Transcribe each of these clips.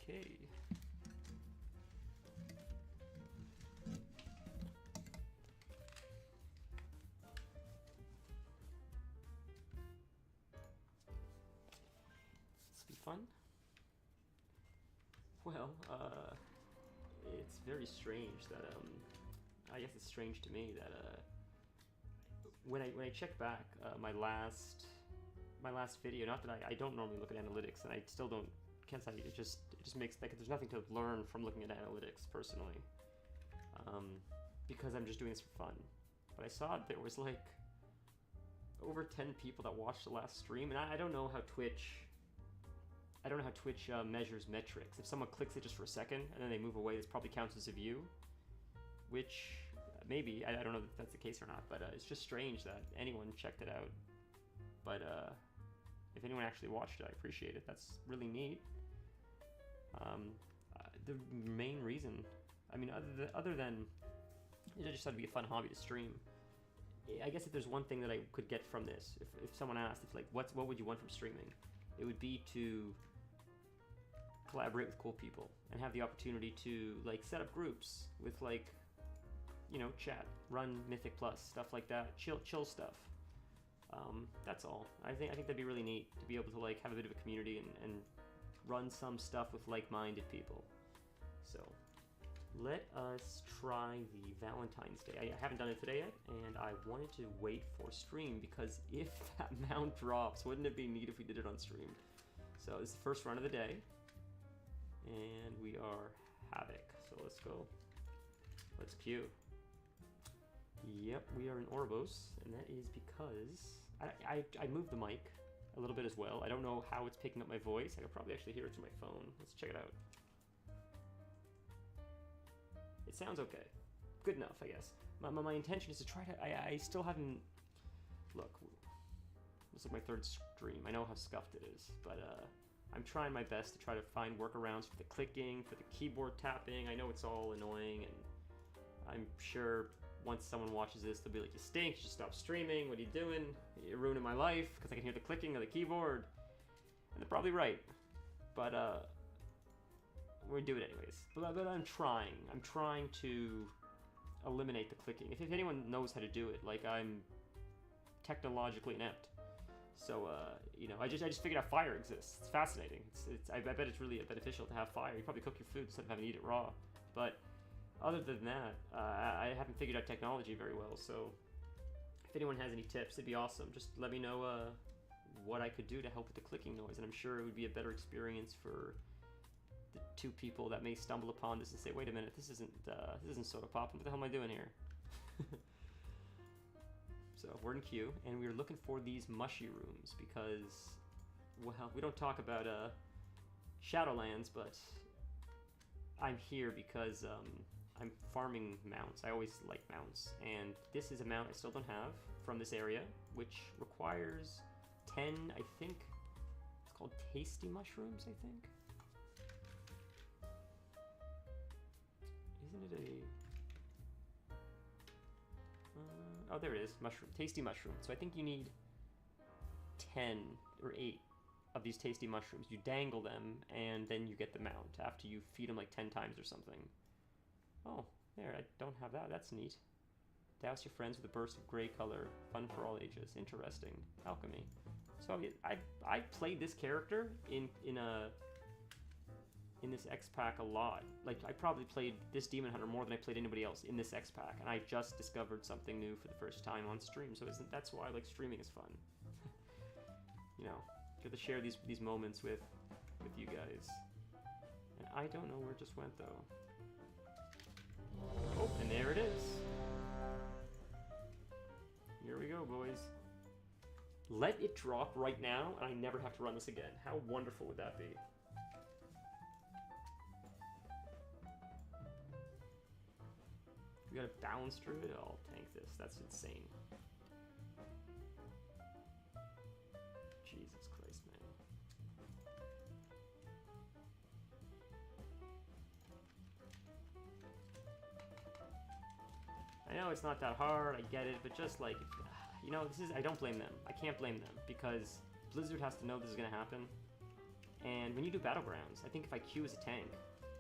Okay. This will be fun. Well, it's very strange that I guess it's strange to me that when I check back my last video, not that I don't normally look at analytics, and I still don't, can't say it just makes like there's nothing to learn from looking at analytics personally, because I'm just doing this for fun. But I saw there was like over 10 people that watched the last stream, and I don't know how Twitch measures metrics. If someone clicks it just for a second and then they move away, this probably counts as a view, which maybe, I don't know if that's the case or not, but it's just strange that anyone checked it out. But if anyone actually watched it, I appreciate it. That's really neat. The main reason, I mean, other than it just had to be a fun hobby to stream, I guess if there's one thing that I could get from this, if someone asked, if like, what would you want from streaming? It would be to collaborate with cool people and have the opportunity to like set up groups with like, you know, chat, run Mythic Plus, stuff like that, chill stuff. That's all. I think that'd be really neat to be able to like have a bit of a community and run some stuff with like-minded people. So let us try the Valentine's Day. I haven't done it today yet, and I wanted to wait for stream because if that mount drops, wouldn't it be neat if we did it on stream? So this is the first run of the day, and we are Havoc. So let's go. Let's queue. Yep, we are in Orbos, and that is because I moved the mic a little bit as well. I don't know how it's picking up my voice. I could probably actually hear it through my phone. Let's check it out. It sounds okay. Good enough, I guess. My intention is to try to... I still haven't... Look, this is my third stream. I know how scuffed it is, but I'm trying my best to try to find workarounds for the clicking, for the keyboard tapping. I know it's all annoying, and I'm sure once someone watches this, they'll be like, you stink, you should stop streaming, what are you doing? You're ruining my life, because I can hear the clicking of the keyboard. And they're probably right. But, we're doing it anyways. But I'm trying to eliminate the clicking. If anyone knows how to do it, like, I'm technologically inept. So, you know, I just figured out fire exists. It's fascinating. I bet it's really beneficial to have fire. You probably cook your food instead of having to eat it raw. But other than that, I haven't figured out technology very well. So if anyone has any tips, it'd be awesome. Just let me know what I could do to help with the clicking noise. And I'm sure it would be a better experience for the two people that may stumble upon this and say, wait a minute, this isn't Soda Pop. What the hell am I doing here? So we're in queue, and we're looking for these mushy rooms because, well, we don't talk about Shadowlands, but I'm here because I'm farming mounts. I always like mounts, and this is a mount I still don't have from this area, which requires 10, I think, it's called Tasty Mushrooms, I think. Isn't it a... oh, there it is, mushroom, tasty mushroom. So I think you need 10 or 8 of these tasty mushrooms. You dangle them, and then you get the mount after you feed them like 10 times or something. Oh, there, I don't have that. That's neat. Douse your friends with a burst of gray color. Fun for all ages. Interesting. Alchemy. So I played this character in this X-Pack a lot. Like, I probably played this Demon Hunter more than I played anybody else in this X-Pack, and I just discovered something new for the first time on stream, so that's why, like, streaming is fun. You know, get to share these moments with you guys. And I don't know where it just went, though. Oh, and there it is. Here we go, boys. Let it drop right now, and I never have to run this again. How wonderful would that be? We gotta balance through it? I'll tank this. That's insane. Jesus Christ, man. I know it's not that hard, I get it, but just like, you know, I don't blame them. I can't blame them, because Blizzard has to know this is gonna happen. And when you do Battlegrounds, I think if I queue as a tank,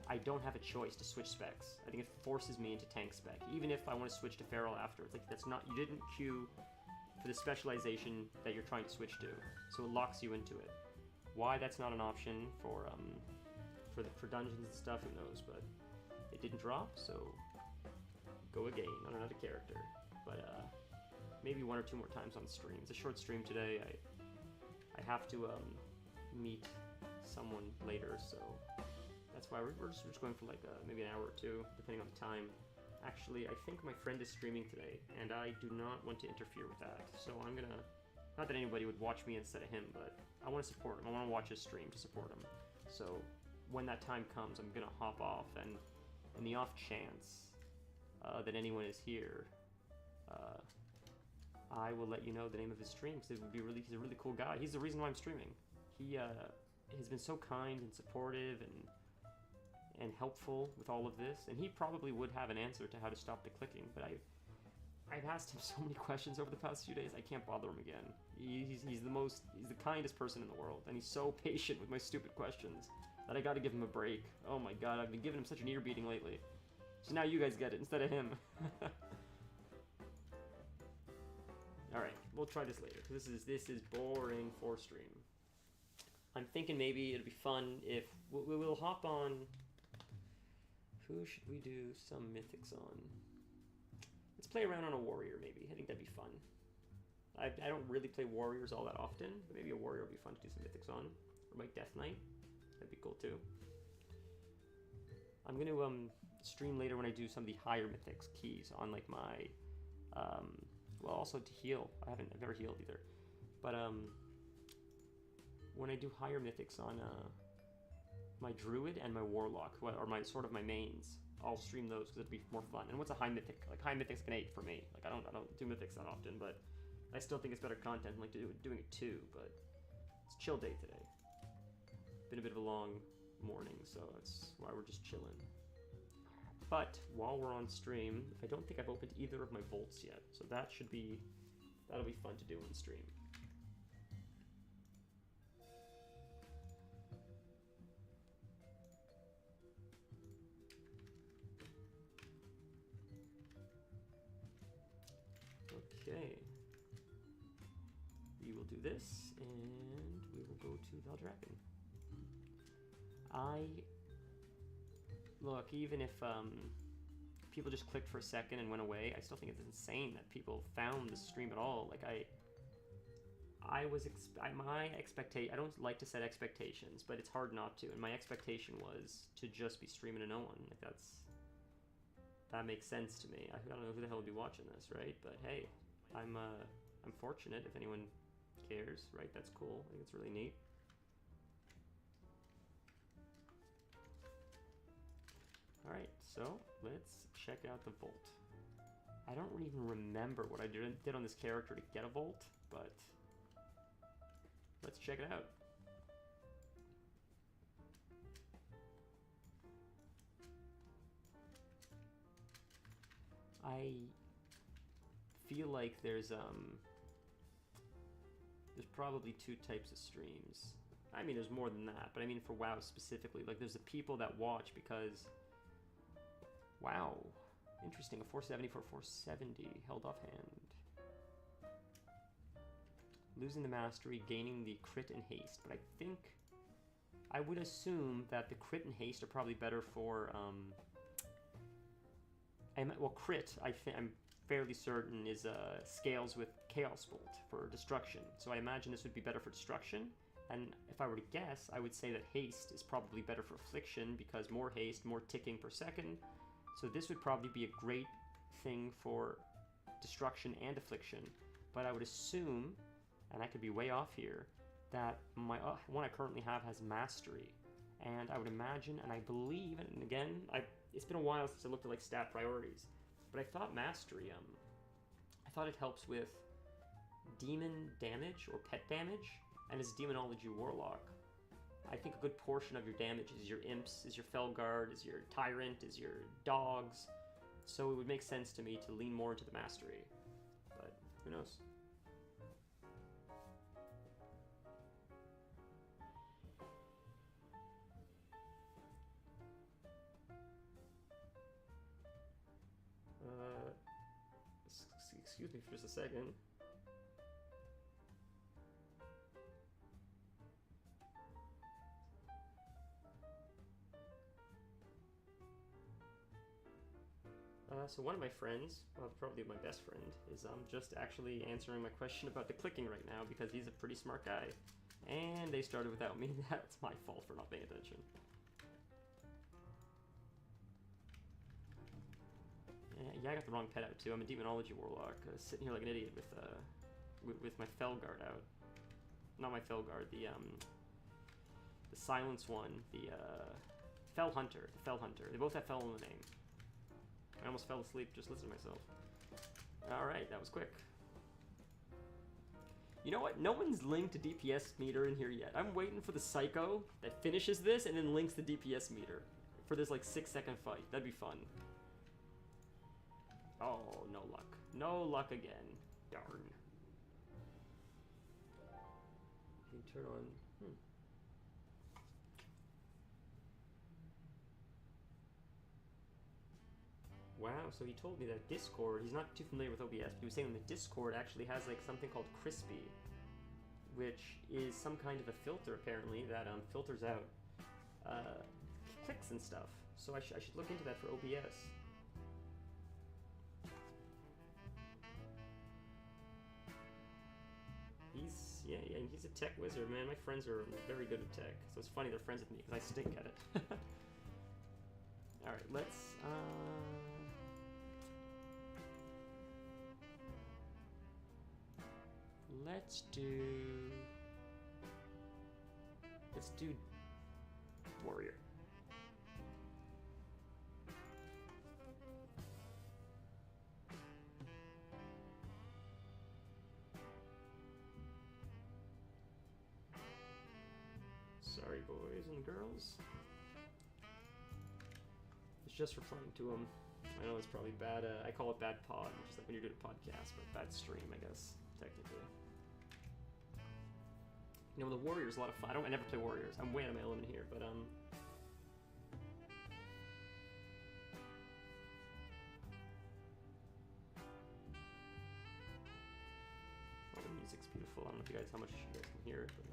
I don't have a choice to switch specs. I think it forces me into tank spec, even if I want to switch to Feral after. It's like, that's not, you didn't queue for the specialization that you're trying to switch to, so it locks you into it. Why that's not an option for dungeons and stuff, who knows, but it didn't drop, so go again on another character. But maybe 1 or 2 more times on the stream. It's a short stream today. I have to meet someone later, so that's why we're just going for like maybe an hour or 2, depending on the time. Actually, I think my friend is streaming today, and I do not want to interfere with that. So I'm gonna, not that anybody would watch me instead of him, but I want to support him. I want to watch his stream to support him. So when that time comes, I'm gonna hop off, and in the off chance that anyone is here, I will let you know the name of his stream, because it would be really, he's a really cool guy. He's the reason why I'm streaming. He has been so kind and supportive and helpful with all of this, and he probably would have an answer to how to stop the clicking, but I've asked him so many questions over the past few days, I can't bother him again. He's the kindest person in the world, and he's so patient with my stupid questions that I gotta give him a break. Oh my god, I've been giving him such an ear beating lately. So now you guys get it instead of him. Alright, we'll try this later, because this is boring for stream. I'm thinking maybe it'd be fun if we'll hop on. Who should we do some mythics on? Let's play around on a warrior, maybe. I think that'd be fun. I don't really play warriors all that often, but maybe a warrior would be fun to do some mythics on. Or my Death Knight. That'd be cool too. I'm going to stream later when I do some of the higher mythics keys on like my, well, also to heal. I've never healed either. But when I do higher mythics on my druid and my warlock, or my sort of my mains, I'll stream those because it'd be more fun. And what's a high mythic? Like high mythic's an 8 for me. Like I don't do mythics that often, but I still think it's better content than like doing it too. But it's chill day today. Been a bit of a long morning, so that's why we're just chilling. But while we're on stream, I don't think I've opened either of my vaults yet, so that'll be fun to do on stream. Okay, we will do this, and we will go to Valdragon. Look, even if people just clicked for a second and went away, I still think it's insane that people found the stream at all. Like my expectation, I don't like to set expectations, but it's hard not to, and my expectation was to just be streaming to no one. Like that makes sense to me. I don't know who the hell would be watching this, right? But hey, I'm fortunate if anyone cares, right? That's cool. I think it's really neat. Alright, so let's check out the Volt. I don't even remember what I did on this character to get a Volt, but let's check it out. I feel like there's probably 2 types of streams. I mean, there's more than that, but I mean for WoW specifically, like there's the people that watch because, wow, interesting, a 470 for 470, held offhand. Losing the mastery, gaining the crit and haste, but I think, I would assume that the crit and haste are probably better for, well, crit, I'm fairly certain is scales with Chaos Bolt for destruction, so I imagine this would be better for destruction, and if I were to guess, I would say that haste is probably better for affliction, because more haste, more ticking per second, so this would probably be a great thing for destruction and affliction, but I would assume, and I could be way off here, that my one I currently have has mastery, and I would imagine, and I believe, and again, it's been a while since I looked at like stat priorities, but I thought mastery, I thought it helps with demon damage or pet damage, and as a demonology warlock, I think a good portion of your damage is your imps, is your Felguard, is your tyrant, is your dogs, so it would make sense to me to lean more into the mastery, but who knows. excuse me for just a second. So one of my friends, well, probably my best friend, is just actually answering my question about the clicking right now because he's a pretty smart guy. And they started without me. That's my fault for not paying attention. Yeah, I got the wrong pet out too. I'm a demonology warlock, sitting here like an idiot with my Felguard out. Not my Felguard, the silence one, the Fel Hunter. The Fel Hunter. They both have Fel in the name. I almost fell asleep just listening to myself. Alright, that was quick. You know what? No one's linked a DPS meter in here yet. I'm waiting for the Psycho that finishes this and then links the DPS meter for this like 6-second fight. That'd be fun. Oh, no luck. No luck again. Darn. You can turn on... Wow, so he told me that Discord, he's not too familiar with OBS, but he was saying that Discord actually has like something called Crispy, which is some kind of a filter apparently that filters out clicks and stuff. So I should look into that for OBS. He's a tech wizard, man. My friends are very good at tech, so it's funny they're friends with me because I stink at it. All right, let's do warrior. Sorry, boys and girls. It's just replying to him. I know it's probably bad. I call it bad pod, which is like when you're doing a podcast, but bad stream, I guess, technically. You know, the Warrior's a lot of fun. I never play Warriors. I'm way out of my element here, but oh, the music's beautiful. I don't know if you guys, how much you guys can hear it, but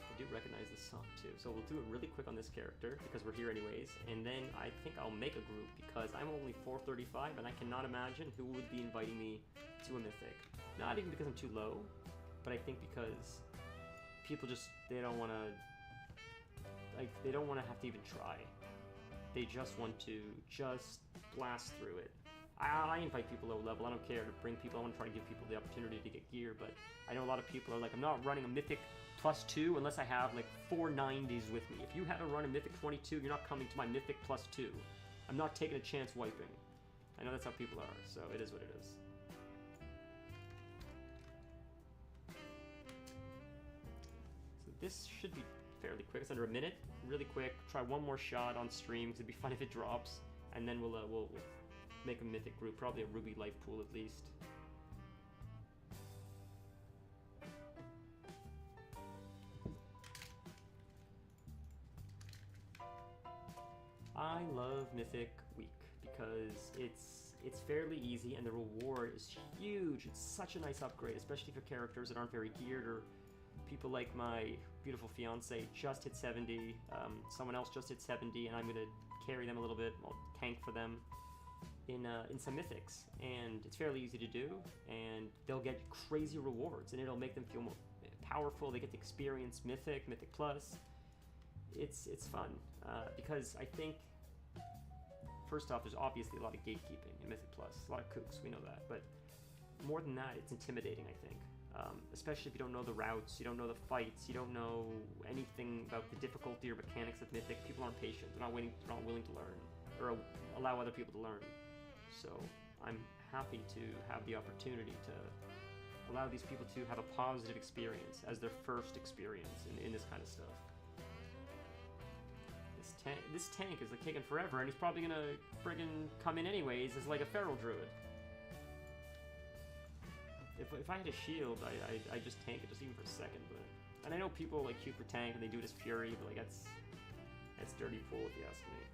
I do recognize this song too. So we'll do it really quick on this character because we're here anyways, and then I think I'll make a group because I'm only 435 and I cannot imagine who would be inviting me to a mythic. Not even because I'm too low, but I think because people they don't want to, like, they don't want to have to even try. They just want to blast through it. I invite people low level. I don't care to bring people. I want to try to give people the opportunity to get gear, but I know a lot of people are like, I'm not running a mythic +2 unless I have like 4 90s with me. If you haven't run a mythic 22, you're not coming to my mythic +2. I'm not taking a chance wiping. I know that's how people are, so it is what it is. This should be fairly quick. It's under a minute. Really quick. Try one more shot on stream because it'd be fun if it drops, and then we'll make a mythic group. Probably a Ruby life pool at least. I love Mythic Week because it's fairly easy and the reward is huge. It's such a nice upgrade, especially for characters that aren't very geared or people like my beautiful fiance just hit 70, someone else just hit 70, and I'm gonna carry them a little bit. I'll tank for them in some mythics, and it's fairly easy to do, and they'll get crazy rewards, and it'll make them feel more powerful. They get to experience Mythic Plus. It's fun because I think first off, there's obviously a lot of gatekeeping in Mythic Plus, a lot of kooks, we know that, but more than that, it's intimidating, I think. Especially if you don't know the routes, you don't know the fights, you don't know anything about the difficulty or mechanics of Mythic. People aren't patient, they're not willing to learn, or allow other people to learn. So I'm happy to have the opportunity to allow these people to have a positive experience as their first experience in this kind of stuff. This tank is like taking forever, and he's probably gonna friggin' come in anyways as like a feral druid. If I had a shield, I just tank it just even for a second, but... And I know people like Cupid tank and they do it as Fury, but like that's dirty pool if you ask me.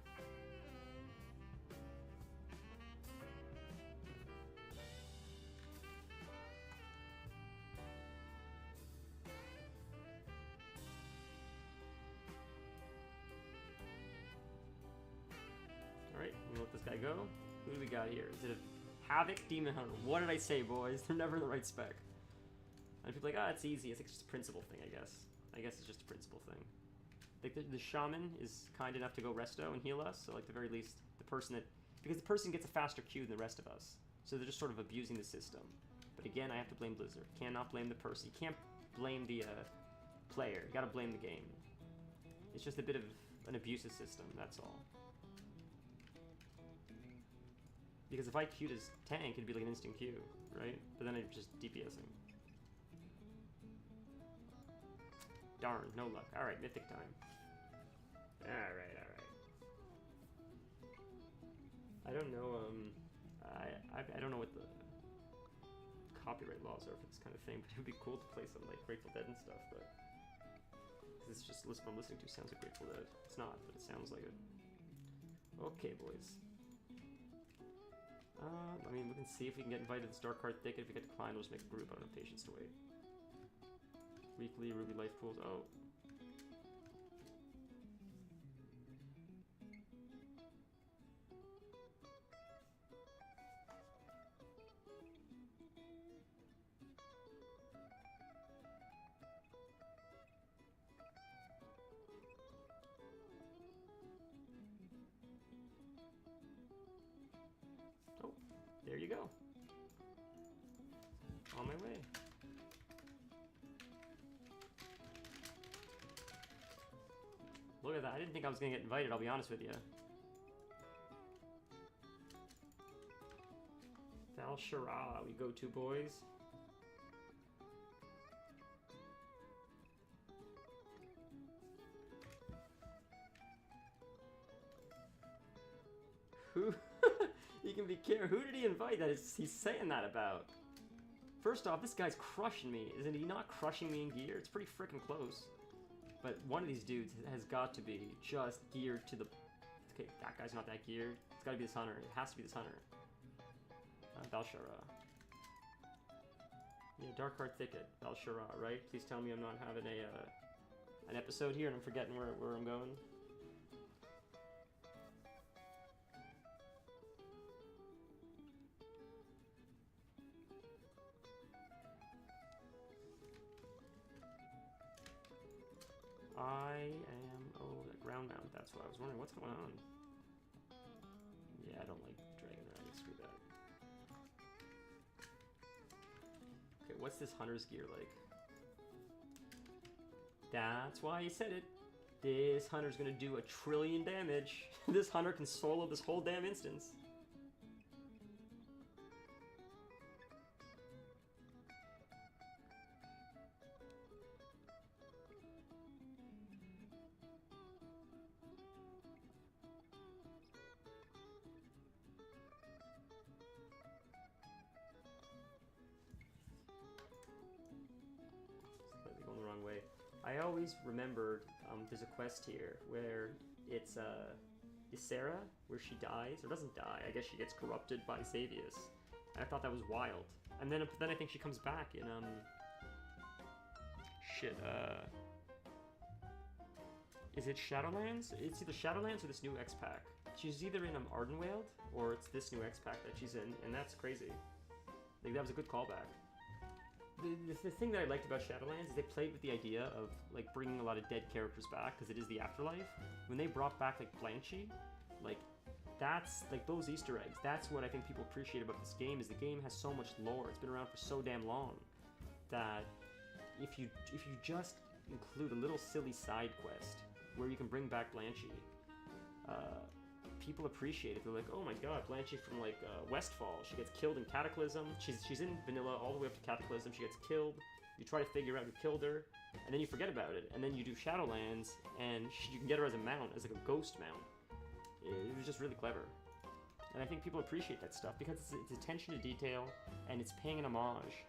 Who do we got here? Is it a Havoc Demon Hunter? What did I say, boys? They're never in the right spec. And people are like, it's easy. It's like just a principle thing, I guess. I guess it's just a principle thing. Like the shaman is kind enough to go resto and heal us, so like the very least, the person that, because the person gets a faster Q than the rest of us, so they're just sort of abusing the system. But again, I have to blame Blizzard. Cannot blame the person. You can't blame the player. You gotta blame the game. It's just a bit of an abusive system, that's all. Because if I Q'd as tank, it'd be like an instant Q, right? But then I'm just DPSing. Darn, no luck. Alright, mythic time. Alright. I don't know, I don't know what the copyright laws are for this kind of thing, but it would be cool to play some like Grateful Dead and stuff, but it's just what I'm listening to sounds like Grateful Dead. It's not, but it sounds like it. Okay, boys. I mean, we can see if we can get invited to this Dark Heart Thicket. If we get declined, we'll just make a group. I don't have patience to wait. Weekly Ruby Life Pools. Oh. Oh, there you go. On my way. Look at that. I didn't think I was going to get invited, I'll be honest with you. Val Shara, we go to, boys. Who? He can be care. Who did he invite that he's saying that about? First off, this guy's crushing me. Isn't he not crushing me in gear? It's pretty freaking close. But one of these dudes has got to be just geared to the... Okay, that guy's not that geared. It's got to be this hunter. It has to be this hunter. Valshara. Yeah, Dark Heart Thicket. Valshara, right? Please tell me I'm not having an episode here and I'm forgetting where I'm going. I am... Oh, that ground mount. That's what I was wondering. What's going on? Yeah, I don't like dragging around. Screw that. Okay, what's this hunter's gear like? That's why he said it. This hunter's gonna do 1 trillion damage. This hunter can solo this whole damn instance. I always remembered there's a quest here where it's Ysera, where she dies, or doesn't die, I guess she gets corrupted by Xavius. And I thought that was wild. And then I think she comes back in, is it Shadowlands? It's either Shadowlands or this new X-Pack. She's either in Ardenweald, or it's this new X-Pack that she's in, and that's crazy. Like, that was a good callback. The thing that I liked about Shadowlands is they played with the idea of like bringing a lot of dead characters back because it is the afterlife. When they brought back like Blanchie, like that's like those Easter eggs. That's what I think people appreciate about this game is the game has so much lore. It's been around for so damn long that if you just include a little silly side quest where you can bring back Blanchie, people appreciate it. They're like, oh my god, Blanchie from like Westfall. She gets killed in Cataclysm. She's in Vanilla all the way up to Cataclysm. She gets killed. You try to figure out who killed her, and then you forget about it. And then you do Shadowlands, and you can get her as a mount, as like a ghost mount. It was just really clever. And I think people appreciate that stuff because it's attention to detail, and it's paying an homage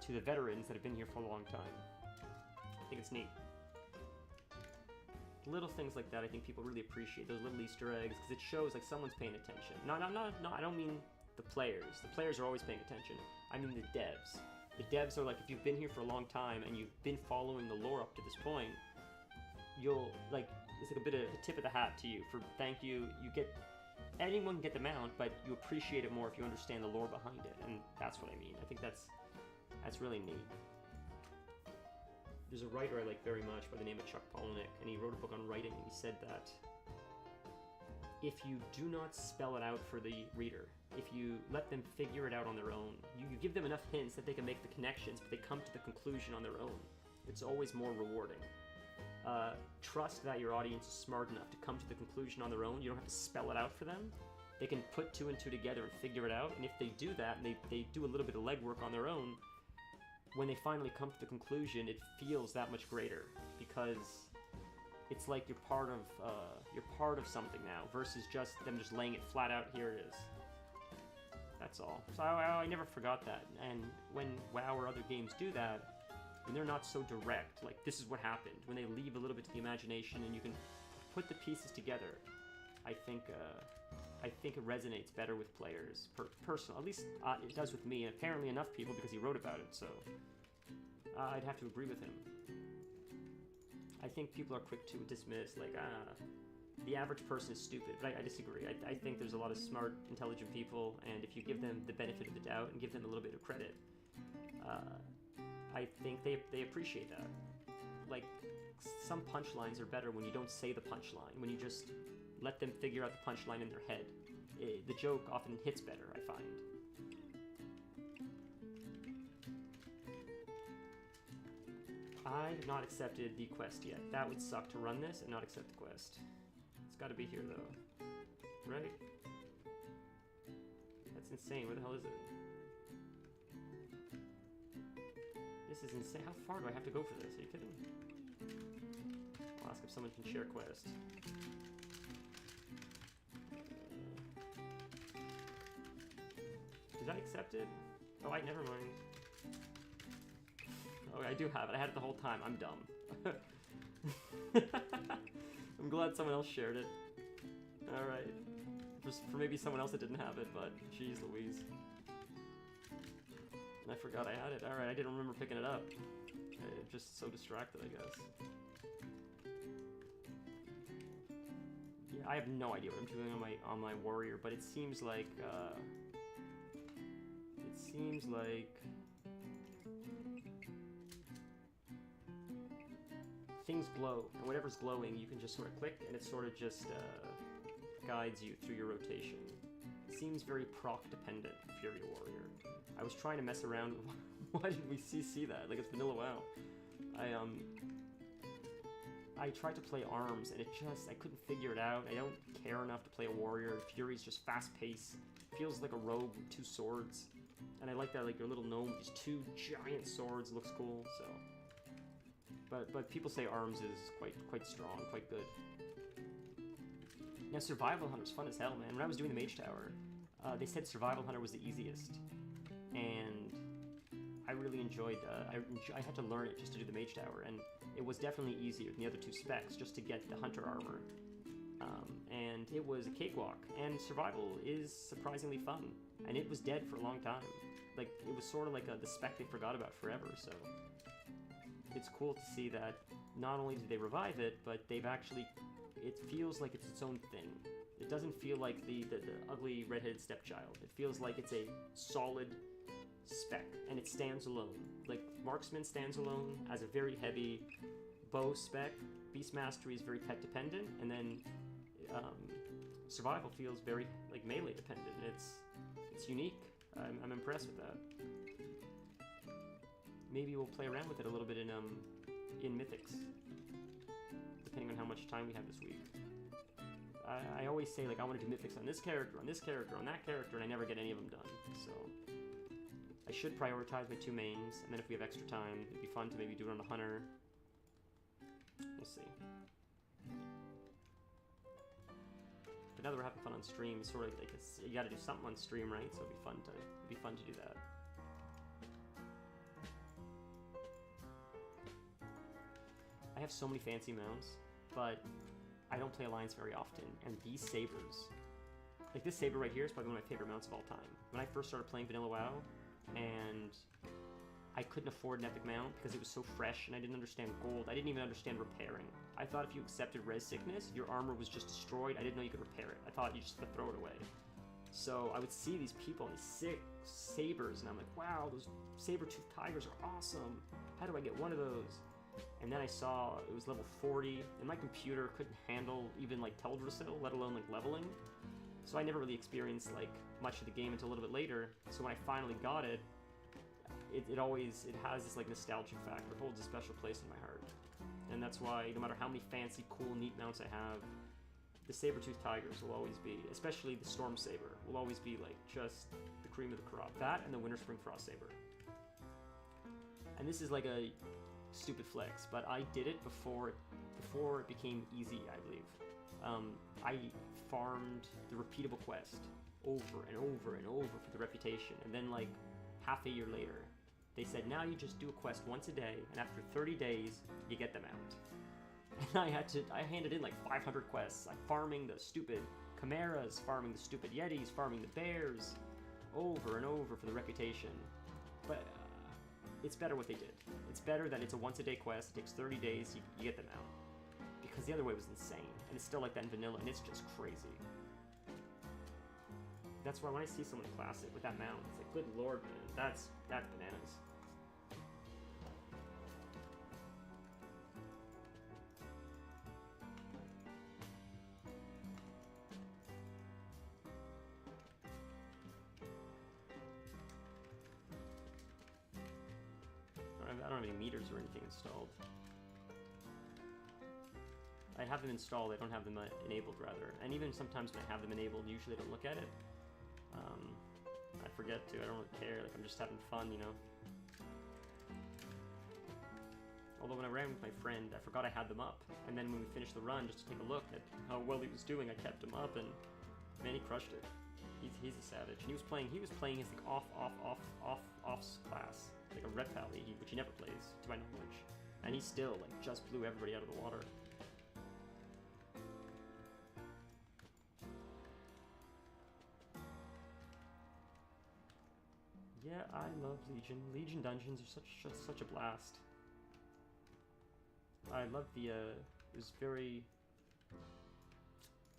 to the veterans that have been here for a long time. I think it's neat. Little things like that I think people really appreciate, those little Easter eggs, because it shows like someone's paying attention. No, I don't mean the players. The players are always paying attention. I mean the devs. The devs are like, if you've been here for a long time and you've been following the lore up to this point, you'll like, it's like a bit of a tip of the hat to you for thank you. You get anyone can get the mount, but you appreciate it more if you understand the lore behind it, and that's what I mean. I think that's really neat. There's a writer I like very much by the name of Chuck Palahniuk, and he wrote a book on writing, and he said that if you do not spell it out for the reader, if you let them figure it out on their own, you give them enough hints that they can make the connections, but they come to the conclusion on their own. It's always more rewarding. Trust that your audience is smart enough to come to the conclusion on their own. You don't have to spell it out for them. They can put 2 and 2 together and figure it out, and if they do that, and they do a little bit of legwork on their own, when they finally come to the conclusion, it feels that much greater, because it's like you're part of something now, versus just them just laying it flat out, here it is. That's all. So I never forgot that, and when WoW or other games do that, when they're not so direct, like this is what happened, when they leave a little bit to the imagination and you can put the pieces together, I think it resonates better with players. Personally, at least it does with me, and apparently enough people because he wrote about it, so I'd have to agree with him. I think people are quick to dismiss, like, the average person is stupid, but I disagree. I think there's a lot of smart, intelligent people, and if you give them the benefit of the doubt and give them a little bit of credit, I think they appreciate that. Like, some punchlines are better when you don't say the punchline, when you just let them figure out the punchline in their head. The joke often hits better, I find. I have not accepted the quest yet. That would suck to run this and not accept the quest. It's got to be here, though. Right? That's insane. Where the hell is it? This is insane. How far do I have to go for this? Are you kidding? I'll ask if someone can share quest. Did I accept it? Oh, never mind. Oh, I do have it. I had it the whole time. I'm dumb. I'm glad someone else shared it. Alright. For maybe someone else that didn't have it, but jeez Louise. I forgot I had it. Alright, I didn't remember picking it up. Just so distracted, I guess. Yeah, I have no idea what I'm doing on my warrior, but it seems like things glow, and whatever's glowing, you can just sort of click, and it sort of just guides you through your rotation. It seems very proc dependent, Fury Warrior. I was trying to mess around with why didn't we CC that? Like, it's vanilla WoW. I tried to play arms, and I couldn't figure it out. I don't care enough to play a warrior. Fury's just fast paced. Feels like a rogue with 2 swords. And I like that, like, your little gnome with these 2 giant swords looks cool, so. But people say arms is quite strong, quite good. Now, Survival Hunter's fun as hell, man. When I was doing the Mage Tower, they said Survival Hunter was the easiest. And I really enjoyed, I had to learn it just to do the Mage Tower, and it was definitely easier than the other 2 specs just to get the Hunter armor. And it was a cakewalk, and Survival is surprisingly fun, and it was dead for a long time. Like, it was sort of like the spec they forgot about forever, so it's cool to see that not only did they revive it, but they've actually, it feels like it's its own thing. It doesn't feel like the ugly redheaded stepchild. It feels like it's a solid spec, and it stands alone. Like, Marksman stands alone as a very heavy bow spec. Beast Mastery is very pet dependent, and then Survival feels very like melee dependent. It's unique. I'm impressed with that. Maybe we'll play around with it a little bit in Mythics, depending on how much time we have this week. I always say, like, I want to do Mythics on this character, on this character, on that character, and I never get any of them done. So I should prioritize my 2 mains, and then if we have extra time, it'd be fun to maybe do it on the Hunter. We'll see. But now that we're having fun on stream, sort of like you got to do something on stream, right? So it'd be fun to do that. I have so many fancy mounts, but I don't play Alliance very often, and these sabers, like this saber right here is probably one of my favorite mounts of all time. When I first started playing Vanilla WoW, and I couldn't afford an epic mount because it was so fresh and I didn't understand gold. I didn't even understand repairing. I thought if you accepted res sickness, your armor was just destroyed. I didn't know you could repair it. I thought you just had to throw it away. So I would see these people and these sick sabers, and I'm like, wow, those saber-toothed tigers are awesome. How do I get one of those? And then I saw it was level 40, and my computer couldn't handle even like Teldrassil, let alone like leveling. So I never really experienced like much of the game until a little bit later. So when I finally got it, it has this like nostalgic factor. It holds a special place in my heart. And that's why no matter how many fancy, cool, neat mounts I have, the saber-toothed tigers will always be, especially the storm saber, will always be like just the cream of the crop. That and the winter spring frost saber. And this is like a stupid flex, but I did it before it became easy, I believe. I farmed the repeatable quest over and over and over for the reputation, and then like half a year later, they said now you just do a quest once a day, and after 30 days, you get them out. And I handed in like 500 quests, like farming the stupid chimeras, farming the stupid yetis, farming the bears, over and over for the reputation. But it's better what they did. It's better that it's a once a day quest, it takes 30 days, you get them out. Because the other way was insane, and it's still like that in vanilla, and it's just crazy. That's why when I see someone classic with that mount, it's like, good lord, man, that's bananas. I don't have any meters or anything installed. I have them installed, I don't have them enabled, rather. And even sometimes when I have them enabled, usually I don't look at it. I forget to, I don't really care, like I'm just having fun, you know? Although when I ran with my friend, I forgot I had them up. And then when we finished the run, just to take a look at how well he was doing, I kept him up, and man, he crushed it. He's a savage. And he was playing his like off class, like a red pally, which he never plays, to my knowledge. And he still like just blew everybody out of the water. Yeah, I love Legion. Legion dungeons are such a blast. I love the it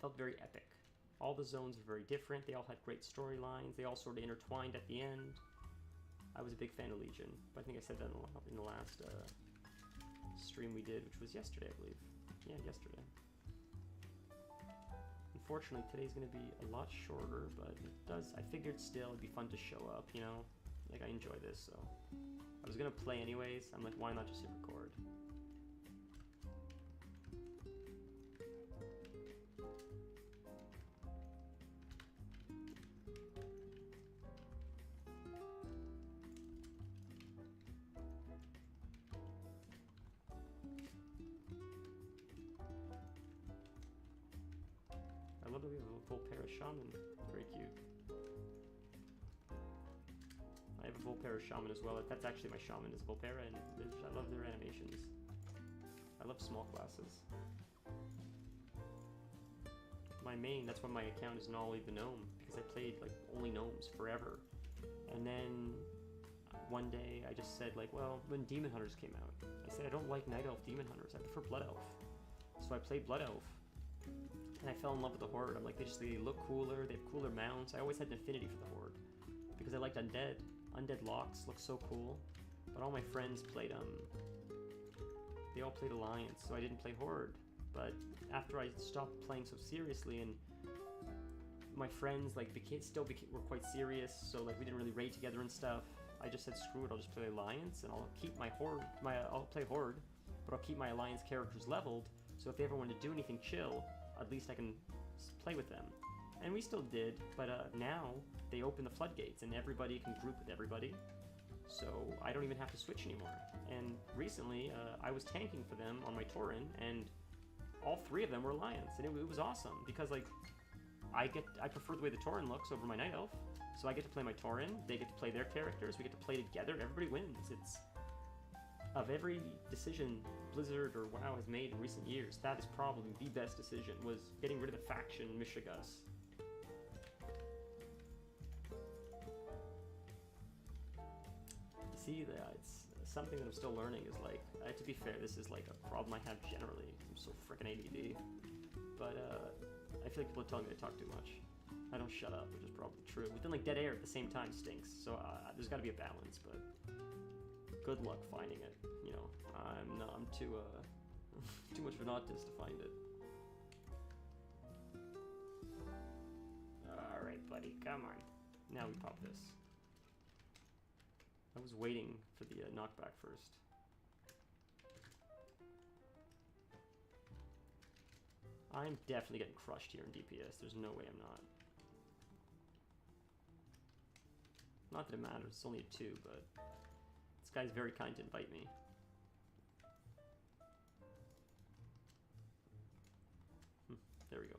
felt very epic. All the zones were very different, they all had great storylines, they all sort of intertwined at the end. I was a big fan of Legion, but I think I said that in the last stream we did, which was yesterday, I believe. Yeah, yesterday. Unfortunately, today's going to be a lot shorter, but I figured still it'd be fun to show up, you know? Like, I enjoy this, so. I was going to play anyways, I'm like, why not just hit record? I love that we have a full pair of shaman. Very cute. I have a full pair of shaman as well. That's actually my shaman is Volpera, and I love their animations. I love small classes. My main, that's why my account is Gnome the Gnome, because I played like only gnomes forever. And then one day I just said like, well, when Demon Hunters came out, I said I don't like Night Elf Demon Hunters, I prefer Blood Elf. So I played Blood Elf. And I fell in love with the Horde. I'm like, they look cooler, they have cooler mounts. I always had an affinity for the Horde because I liked Undead. Undead Locks look so cool. But all my friends played, they all played Alliance, so I didn't play Horde. But after I stopped playing so seriously, and my friends like were quite serious, so like we didn't really raid together and stuff, I just said screw it, I'll just play Alliance, and I'll keep my Horde, I'll play Horde, but I'll keep my Alliance characters leveled, so if they ever want to do anything chill, at least I can play with them. And we still did, but now they open the floodgates and everybody can group with everybody, so I don't even have to switch anymore. And recently, I was tanking for them on my Tauren, and all three of them were Alliance, and it was awesome, because like, I prefer the way the Tauren looks over my Night Elf, so I get to play my Tauren, they get to play their characters, we get to play together, everybody wins. It's, of every decision Blizzard or WoW has made in recent years, that is probably the best decision, was getting rid of the faction Mishigas. See, something that I'm still learning is like, to be fair, this is like a problem I have generally. I'm so freaking ADD. But I feel like people are telling me I talk too much. I don't shut up, which is probably true. But then like dead air at the same time stinks. So there's got to be a balance. But good luck finding it. You know, I'm too too much of an autist to find it. All right, buddy, come on. Now we pop this. I was waiting for the knockback first. I'm definitely getting crushed here in DPS. There's no way I'm not. Not that it matters, it's only a 2, but this guy's very kind to invite me. There we go.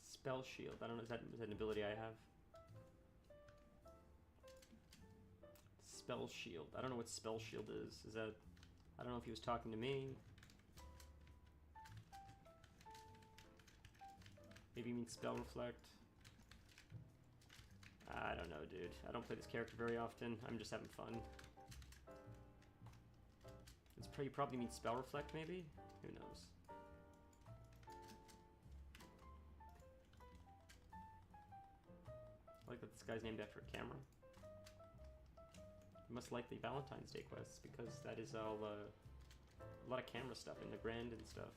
Spell shield. I don't know, is that an ability I have? Spell shield. I don't know what spell shield is. Is that... I don't know if he was talking to me. Maybe you mean spell reflect. I don't know, dude. I don't play this character very often. I'm just having fun. You probably mean spell reflect, maybe? Who knows? I like that this guy's named after a camera. You must like the Valentine's Day quests because that is all a lot of camera stuff in the Grand and stuff.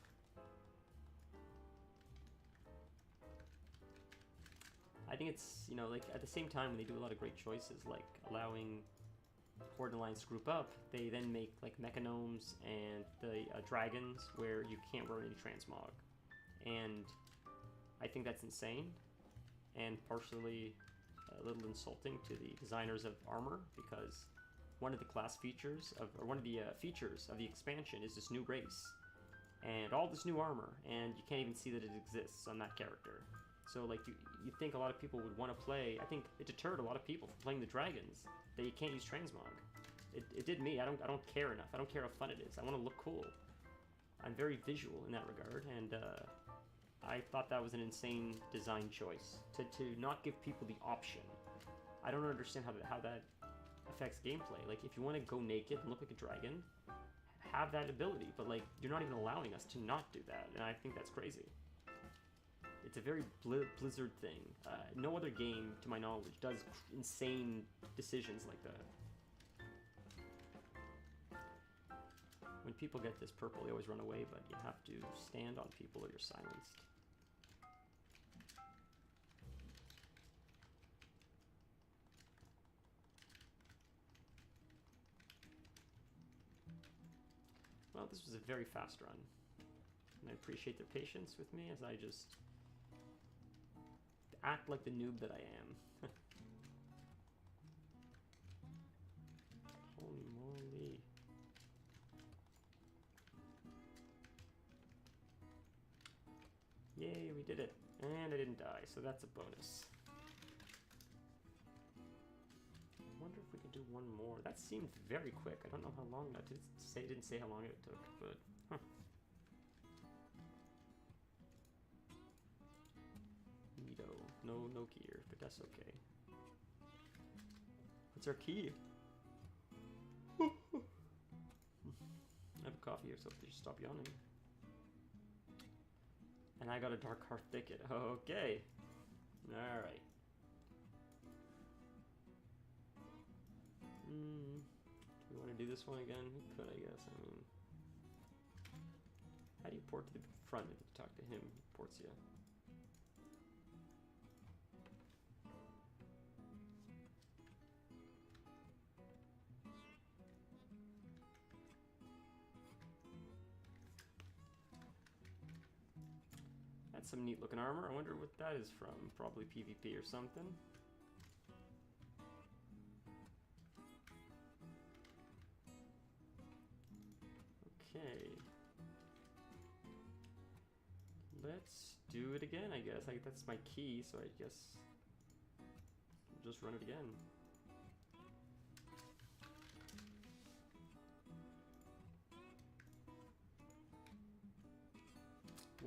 I think it's, you know, like at the same time when they do a lot of great choices, like allowing Horde and Alliance to group up, they then make like Mecha Gnomes and the dragons where you can't run any transmog. And I think that's insane and partially a little insulting to the designers of armor because one of the class features of, or one of the features of the expansion is this new race and all this new armor, and you can't even see that it exists on that character. So like you think a lot of people would want to play. I think it deterred a lot of people from playing the dragons that you can't use transmog. It did me. I don't care enough. I don't care how fun it is. I want to look cool. I'm very visual in that regard, and I thought that was an insane design choice to not give people the option. I don't understand how that affects gameplay. Like if you want to go naked and look like a dragon, have that ability, but like you're not even allowing us to not do that, and I think that's crazy. It's a very Blizzard thing. No other game, to my knowledge, does insane decisions like that. When people get this purple, they always run away, but you have to stand on people or you're silenced. Well, this was a very fast run. And I appreciate their patience with me as I just act like the noob that I am. Holy moly. Yay, we did it. And I didn't die, so that's a bonus. I wonder if we could do one more. That seemed very quick. I don't know how long that did. It didn't say how long it took, but huh. No key here, but that's okay. What's our key? I have a coffee here, so please stop yawning. And I got a Dark Heart Thicket. Okay. Alright. Do we want to do this one again? We could, I guess. I mean, how do you port to the front if you talk to him? He ports you. That's some neat looking armor. I wonder what that is from. Probably PvP or something. Okay. Let's do it again, I guess. That's my key, so I guess I'll just run it again.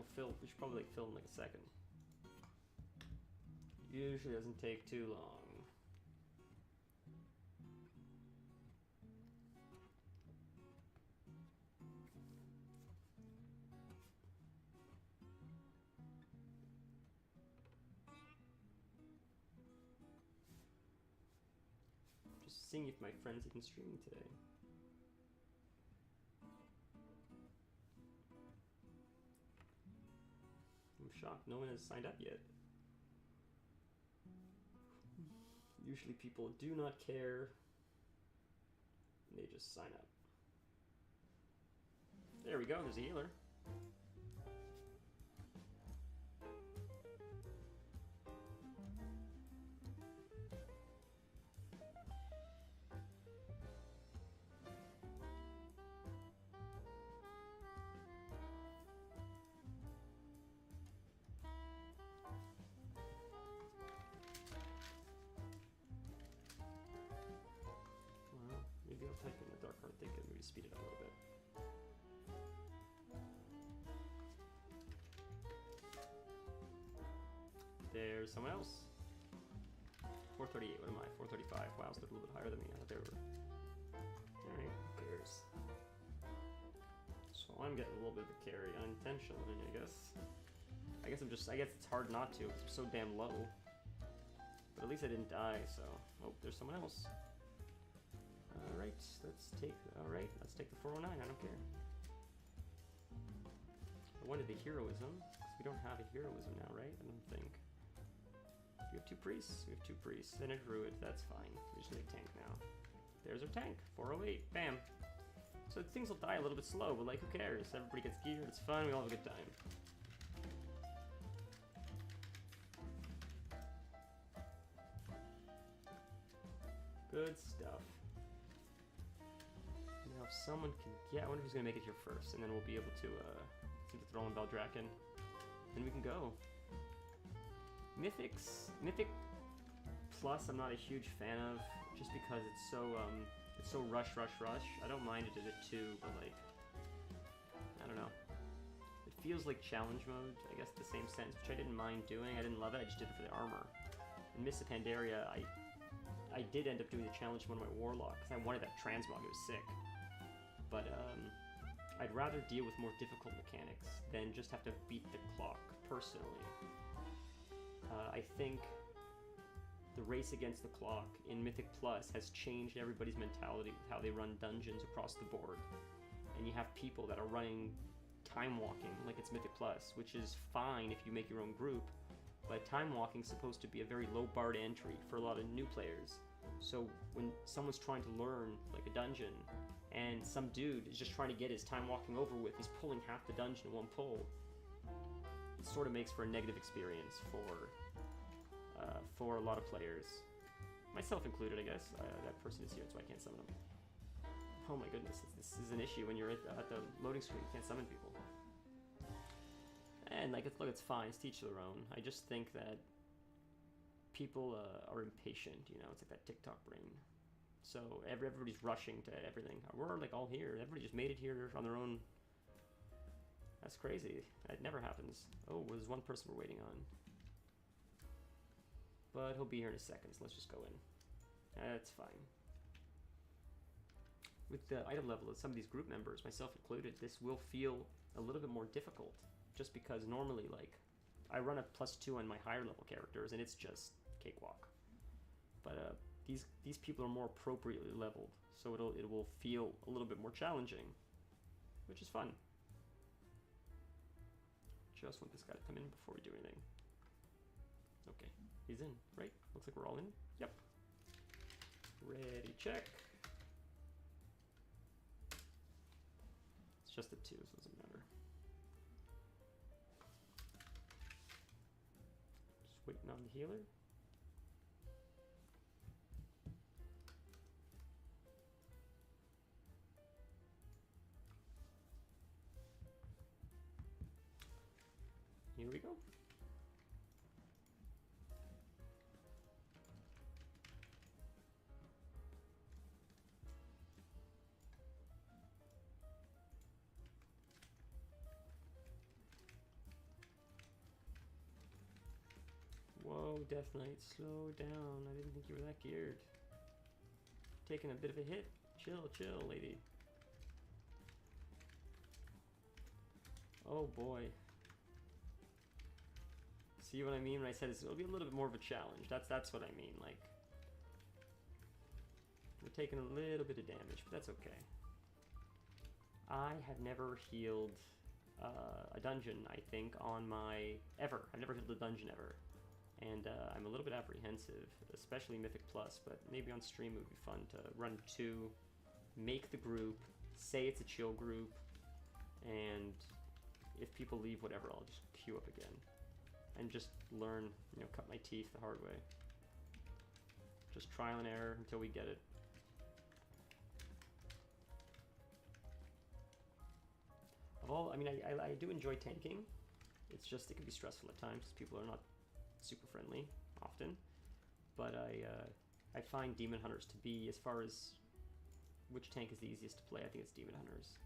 We'll fill. We should probably like fill in like a second. Usually doesn't take too long. Just seeing if my friend's even streaming today. I'm shocked no one has signed up yet. Usually people do not care. They just sign up. There we go, there's a healer. Maybe I'll type in the dark heart thing and maybe speed it up a little bit. There's someone else. 438, what am I? 435. Wow, so they're a little bit higher than me. I thought they were. Alright, who cares? So I'm getting a little bit of a carry unintentionally, I guess. I guess it's hard not to. It's so damn low. But at least I didn't die, so. Oh, there's someone else. Alright, let's take the 409, I don't care. I wanted the heroism, because we don't have a heroism now, right? I don't think. We have two priests, and a druid, that's fine. We just need a tank now. There's our tank, 408, bam. So things will die a little bit slow, but like, who cares? Everybody gets geared, it's fun, we all have a good time. Good stuff. Now if someone can get, I wonder who's gonna make it here first, and then we'll be able to see the Throne Beldraken. Then we can go. Mythic Plus I'm not a huge fan of, just because it's so rush. I don't mind it at it too, but like, I don't know. It feels like challenge mode, I guess, in the same sense, which I didn't mind doing. I didn't love it, I just did it for the armor. In Mists of Pandaria, I did end up doing the challenge mode on my Warlock, because I wanted that transmog, it was sick. But I'd rather deal with more difficult mechanics than just have to beat the clock, personally. I think the race against the clock in Mythic Plus has changed everybody's mentality with how they run dungeons across the board. And you have people that are running time walking like it's Mythic Plus, which is fine if you make your own group, but time walking is supposed to be a very low barred entry for a lot of new players. So when someone's trying to learn like a dungeon, and some dude is just trying to get his time walking over with, he's pulling half the dungeon in one pull, it sort of makes for a negative experience for a lot of players. Myself included, I guess. That person is here, so I can't summon him. Oh my goodness, this is an issue when you're at the loading screen, you can't summon people. And like, look, it's fine, it's to each their own. I just think that people are impatient, you know, it's like that TikTok brain. So everybody's rushing to everything. We're like all here, everybody just made it here on their own. That's crazy, that never happens. Oh, there's one person we're waiting on. But he'll be here in a second, so let's just go in. That's fine. With the item level of some of these group members, myself included, this will feel a little bit more difficult, just because normally, like, I run a +2 on my higher level characters, and it's just cakewalk. But these people are more appropriately leveled, so it will feel a little bit more challenging, which is fun. Just want this guy to come in before we do anything. Okay, he's in, right? Looks like we're all in. Yep. Ready, check. It's just a 2, so it doesn't matter. Just waiting on the healer. Here we go. Death Knight, slow down. I didn't think you were that geared. Taking a bit of a hit. Chill, chill, lady. Oh boy. See what I mean when I said it'll be a little bit more of a challenge. That's what I mean. Like, we're taking a little bit of damage, but that's okay. I have never healed a dungeon, I think, on my... ever. I've never healed a dungeon ever. And I'm a little bit apprehensive, especially Mythic Plus, but maybe on stream it would be fun to run 2, make the group, say it's a chill group, and if people leave, whatever, I'll just queue up again. And just learn, you know, cut my teeth the hard way. Just trial and error until we get it. Of all, I mean, I do enjoy tanking. It's just, it can be stressful at times because people are not super friendly often. But I find Demon Hunters to be, as far as which tank is the easiest to play, I think it's Demon Hunters.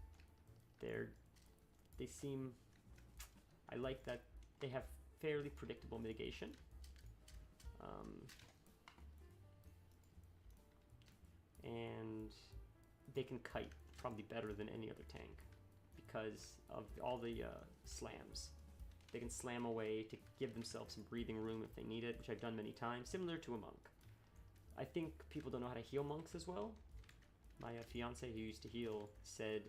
They seem, I like that they have fairly predictable mitigation. And they can kite probably better than any other tank because of all the slams. They can slam away to give themselves some breathing room if they need it, which I've done many times, similar to a monk. I think people don't know how to heal monks as well. My fiance who used to heal said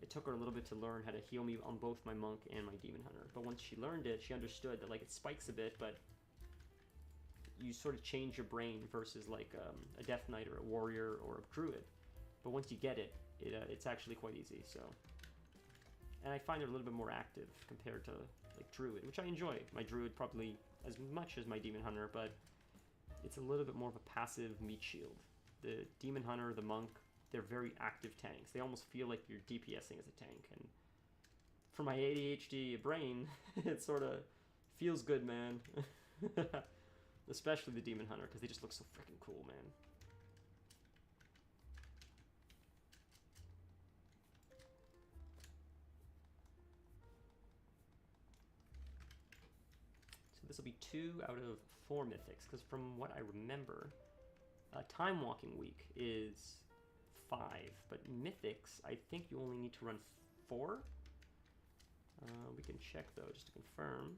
it took her a little bit to learn how to heal me on both my monk and my demon hunter. But once she learned it, she understood that like it spikes a bit, but you sort of change your brain versus like a death knight or a warrior or a druid. But once you get it, it's actually quite easy. So, and I find it a little bit more active compared to like druid, which I enjoy. My druid probably as much as my demon hunter, but it's a little bit more of a passive meat shield. The demon hunter, the monk, they're very active tanks. They almost feel like you're DPSing as a tank. And for my ADHD brain, it sort of feels good, man. Especially the demon hunter, because they just look so freaking cool, man. So this will be 2 out of 4 mythics, because from what I remember, Time Walking Week is 5, but mythics, I think you only need to run 4. We can check though, just to confirm.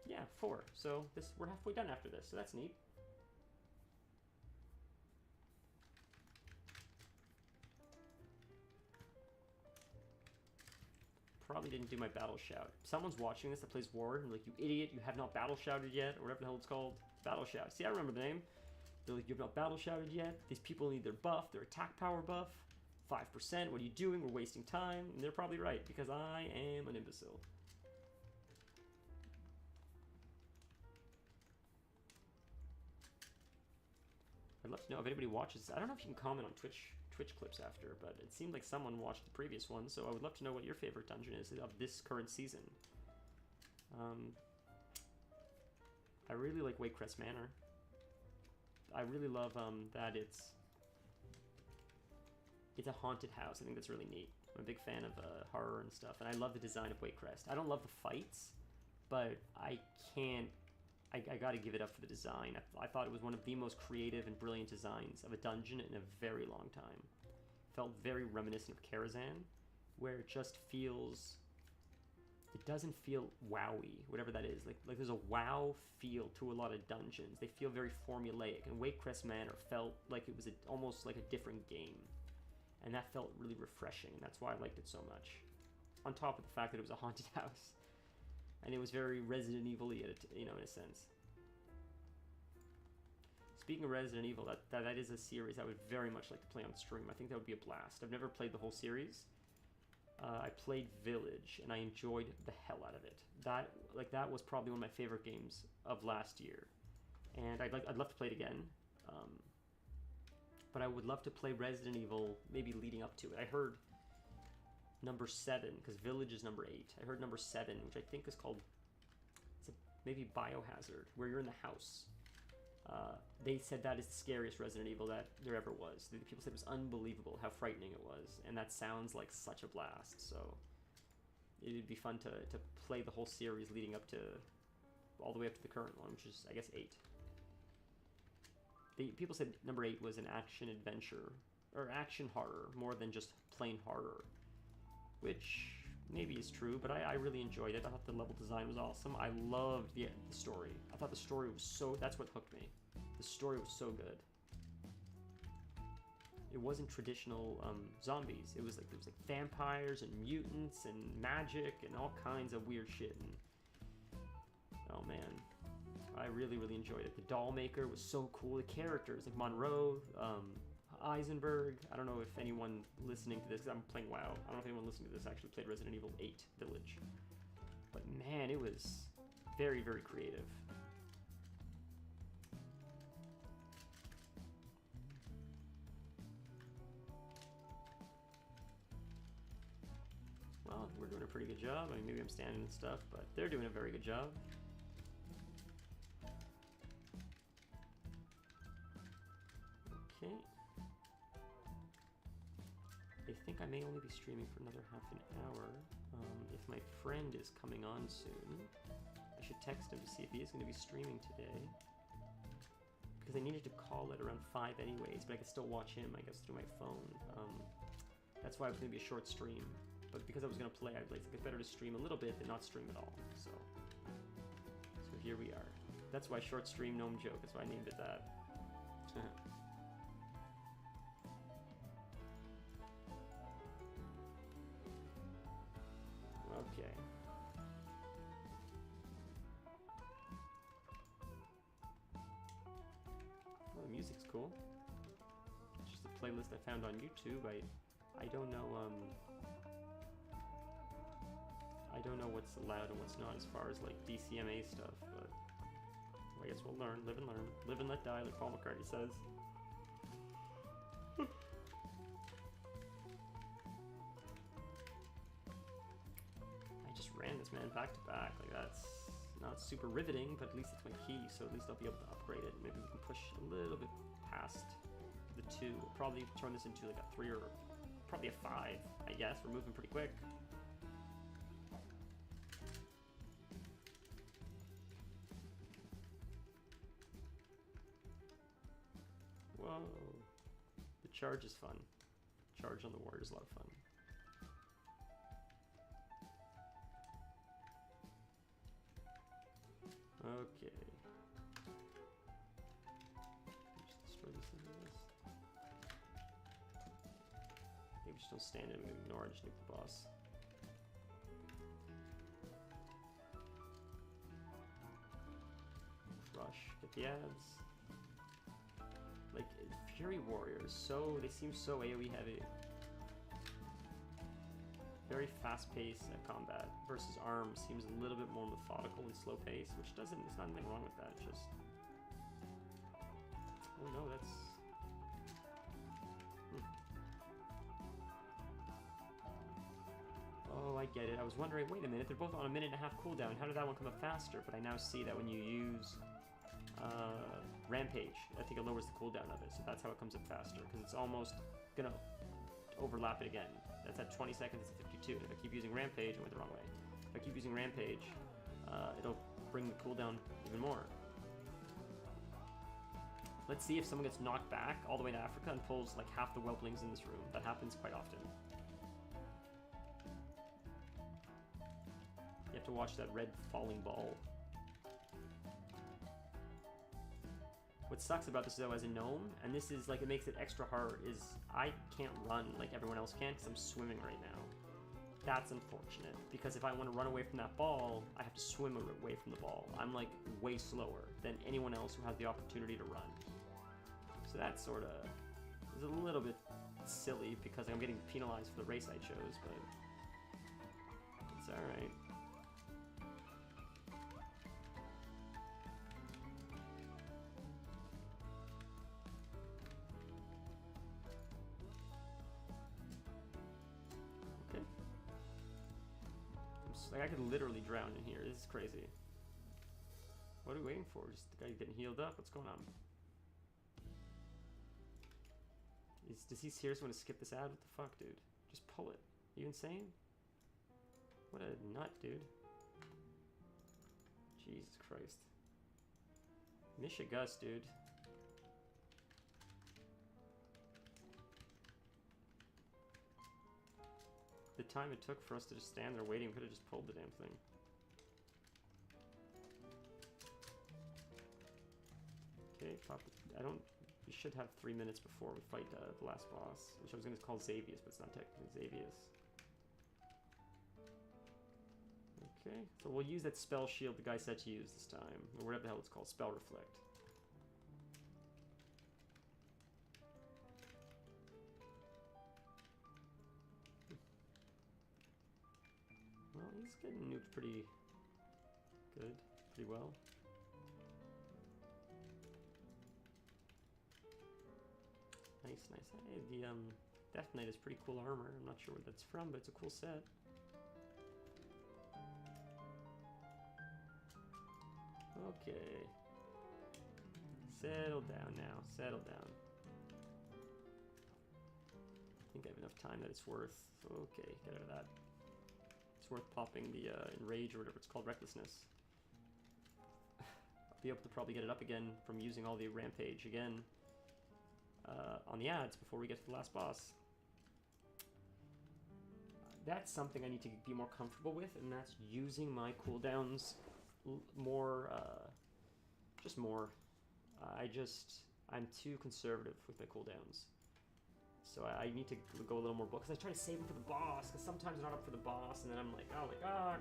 Yeah, 4. So we're halfway done after this, so that's neat. Probably didn't do my battle shout. If someone's watching this that plays War, and like, you idiot, you have not battle shouted yet, or whatever the hell it's called. Battle shout. See, I remember the name. They're like, you have not battle shouted yet. These people need their buff, their attack power buff. 5%, what are you doing? We're wasting time. And they're probably right, because I am an imbecile. I'd love to know if anybody watches. I don't know if you can comment on Twitch clips after, but it seemed like someone watched the previous one, so I would love to know what your favorite dungeon is of this current season. I really like Wakecrest Manor. I really love that it's a haunted house. I think that's really neat. I'm a big fan of horror and stuff, and I love the design of Wakecrest. I don't love the fights, but I gotta give it up for the design. I thought it was one of the most creative and brilliant designs of a dungeon in a very long time. Felt very reminiscent of Karazhan, where it just feels... It doesn't feel wowy, whatever that is. Like there's a wow feel to a lot of dungeons. They feel very formulaic, and Wakecrest Manor felt like it was almost like a different game. And that felt really refreshing, and that's why I liked it so much. On top of the fact that it was a haunted house. And it was very Resident Evil-y, you know, in a sense. Speaking of Resident Evil, that is a series I would very much like to play on stream. I think that would be a blast. I've never played the whole series. I played Village, and I enjoyed the hell out of it. That was probably one of my favorite games of last year. And I'd love to play it again. But I would love to play Resident Evil, maybe leading up to it. I heard number 7, because Village is number 8. I heard number 7, which I think is called, maybe Biohazard, where you're in the house. They said that is the scariest Resident Evil that there ever was. People said it was unbelievable how frightening it was, and that sounds like such a blast. So it'd be fun to play the whole series leading up to, all the way up to the current one, which is, I guess, 8. people said number 8 was an action adventure or action horror more than just plain horror, which maybe is true, but I really enjoyed it. I thought the level design was awesome. I loved the story. I thought the story was that's what hooked me. The story was so good. It wasn't traditional zombies. It was like there was like vampires and mutants and magic and all kinds of weird shit. And oh man, I really enjoyed it. The doll maker was so cool. The characters like Monroe, Eisenberg. I don't know if anyone listening to this, because I'm playing WoW. I don't know if anyone listening to this actually played Resident Evil 8 Village, but man, it was very creative. Well, we're doing a pretty good job. I mean, maybe I'm standing and stuff, but they're doing a very good job. Okay. I think I may only be streaming for another half an hour. If my friend is coming on soon, I should text him to see if he is going to be streaming today. Because I needed to call it around 5 anyways, but I could still watch him, I guess, through my phone. That's why it was going to be a short stream. But because I was going to play, I think it's better to stream a little bit than not stream at all. So here we are. That's why short stream Gnome joke. That's why I named it that. Okay. Well, the music's cool. It's just a playlist I found on YouTube. I don't know I don't know what's allowed and what's not as far as like DCMA stuff, but I guess we'll learn, live and learn, live and let die, like Paul McCartney says. I just ran this man back to back, like that's not super riveting, but at least it's my key, so at least I'll be able to upgrade it. Maybe we can push a little bit past the 2. We'll probably turn this into like a 3 or probably a 5, I guess. We're moving pretty quick. Whoa. The charge is fun. Charge on the warrior is a lot of fun. Okay. Just destroy this into this. Maybe just don't stand it and ignore it, just nuke the boss. Rush, get the ads. Like, Fury Warriors, they seem so AoE heavy. Very fast-paced combat versus ARM seems a little bit more methodical and slow-paced, which there's not anything wrong with that, just... Oh no, that's... Oh, I get it. I was wondering, wait a minute, they're both on a 1.5-minute cooldown. How did that one come up faster? But I now see that when you use Rampage, I think it lowers the cooldown of it, so that's how it comes up faster, because it's almost gonna overlap it again. That's at 20 seconds, it's at 52. If I keep using Rampage, I went the wrong way. If I keep using Rampage, it'll bring the cooldown even more. Let's see if someone gets knocked back all the way to Africa and pulls like half the whelplings in this room. That happens quite often. You have to watch that red falling ball. What sucks about this though as a gnome, and this is like, it makes it extra hard, is I can't run like everyone else can because I'm swimming right now. That's unfortunate, because if I want to run away from that ball, I have to swim away from the ball. I'm like way slower than anyone else who has the opportunity to run. So that sort of is a little bit silly because I'm getting penalized for the race I chose, but it's alright. Like, I could literally drown in here. This is crazy. What are we waiting for? Just the guy getting healed up? What's going on? Does he seriously want to skip this ad? What the fuck, dude? Just pull it. Are you insane? What a nut, dude. Jesus Christ. Misha Gus, dude. the time it took for us to just stand there waiting, we could have just pulled the damn thing. Okay, pop. I don't. We should have 3 minutes before we fight the last boss, which I was going to call Xavius, but it's not technically Xavius. Okay, so we'll use that spell shield the guy said to use this time, or whatever the hell it's called, spell reflect. Well, he's getting nuked pretty good, pretty well. Nice, nice. Hey, the Death Knight is pretty cool armor. I'm not sure where that's from, but it's a cool set. Okay. Settle down now. Settle down. I think I have enough time that it's worth. Okay, get out of that. It's worth popping the Enrage or whatever it's called, Recklessness. I'll be able to probably get it up again from using all the Rampage again on the ads before we get to the last boss. That's something I need to be more comfortable with, and that's using my cooldowns more, just more. I'm too conservative with my cooldowns. So I need to go a little more book, because I try to save them for the boss, because sometimes they're not up for the boss, and then I'm like, oh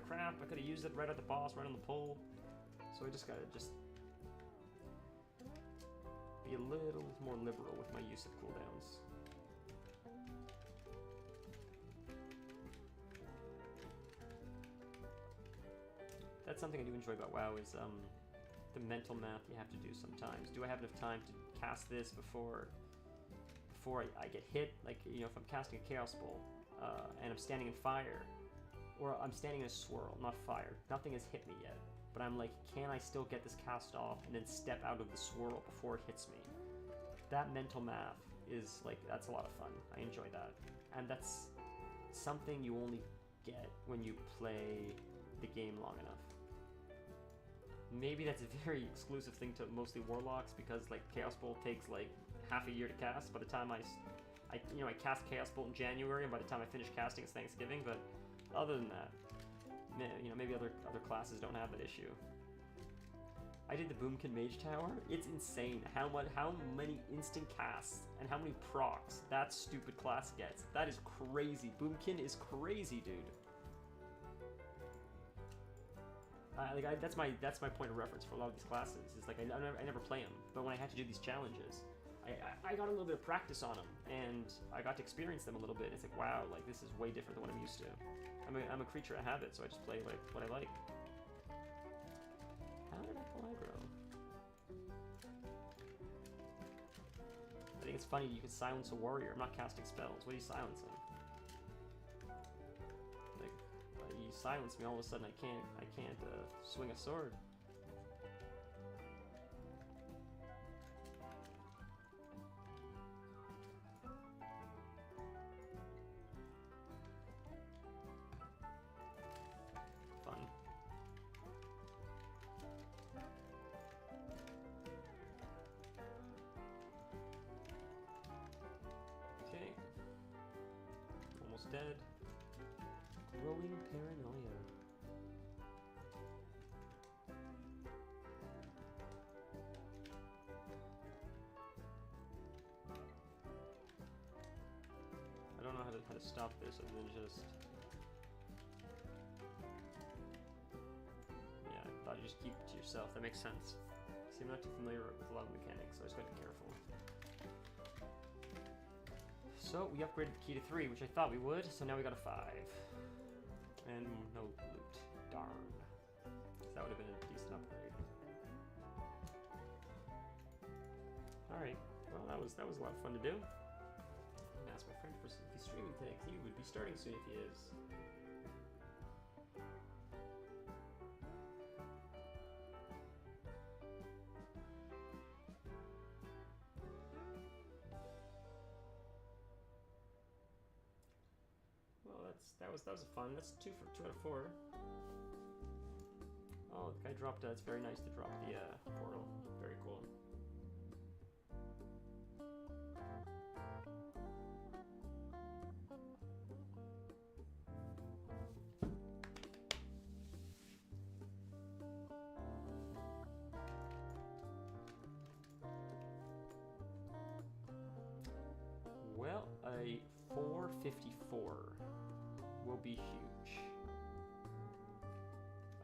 crap, I could have used it right at the boss, right on the pole. So I just gotta be a little more liberal with my use of cooldowns. That's something I do enjoy about WoW is the mental math you have to do sometimes. Do I have enough time to cast this before I get hit? Like, you know, if I'm casting a Chaos Bolt and I'm standing in fire, or I'm standing in a swirl, not fire, nothing has hit me yet, but I'm like, can I still get this cast off and then step out of the swirl before it hits me? That mental math is like, that's a lot of fun. I enjoy that. And that's something you only get when you play the game long enough. Maybe that's a very exclusive thing to mostly Warlocks, because like Chaos Bolt takes like half a year to cast. By the time I cast Chaos Bolt in January, and by the time I finish casting it's Thanksgiving. But other than that, you know, maybe other classes don't have that issue. I did the Boomkin Mage Tower. It's insane how many instant casts and how many procs that stupid class gets. That is crazy. Boomkin is crazy, dude. That's my point of reference for a lot of these classes. Is like I never play them, but when I had to do these challenges, I got a little bit of practice on them, and I got to experience them a little bit. It's like, wow, like this is way different than what I'm used to. I'm a creature of habit, so I just play like what I like. How did I pull aggro? I think it's funny you can silence a warrior. I'm not casting spells. What are you silencing? Like, you silence me, all of a sudden I can't swing a sword. Fun. Okay. Almost dead. Growing paranoia. I don't know how to stop this other than just... Yeah, I thought you just keep it to yourself. That makes sense. See, I'm not too familiar with a lot of mechanics, so I just gotta be careful. So, we upgraded the key to 3, which I thought we would, so now we got a 5. And no loot. Darn. So that would have been a decent upgrade. Alright, well that was a lot of fun to do. I asked my friend if he's streaming today, because he would be starting soon if he is. Well, that was fun. That's 2 out of 4. Oh, the guy dropped. It's very nice to drop the portal. Very cool. by 454 will be huge.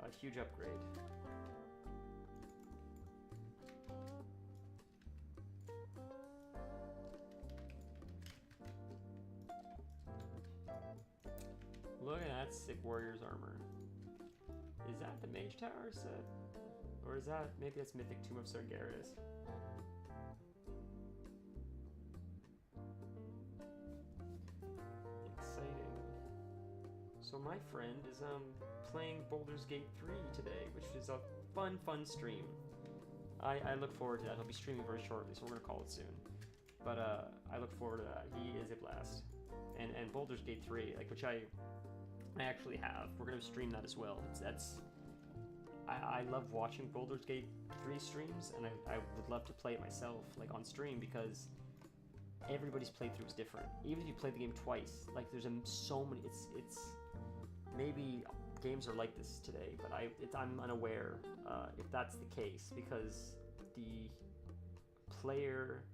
A huge upgrade. Look at that sick warrior's armor. Is that the Mage Tower set? Or is that, maybe that's Mythic Tomb of Sargeras? Exciting. So my friend is playing Baldur's Gate 3 today, which is a fun stream. I look forward to that. He'll be streaming very shortly, so we're gonna call it soon. But I look forward to that. He is a blast. And Baldur's Gate 3, like, which I actually have. We're gonna stream that as well. I love watching Baldur's Gate 3 streams, and I would love to play it myself, like on stream, because everybody's playthrough is different. Even if you play the game twice, like there's so many. It's maybe games are like this today, but I'm unaware if that's the case, because the player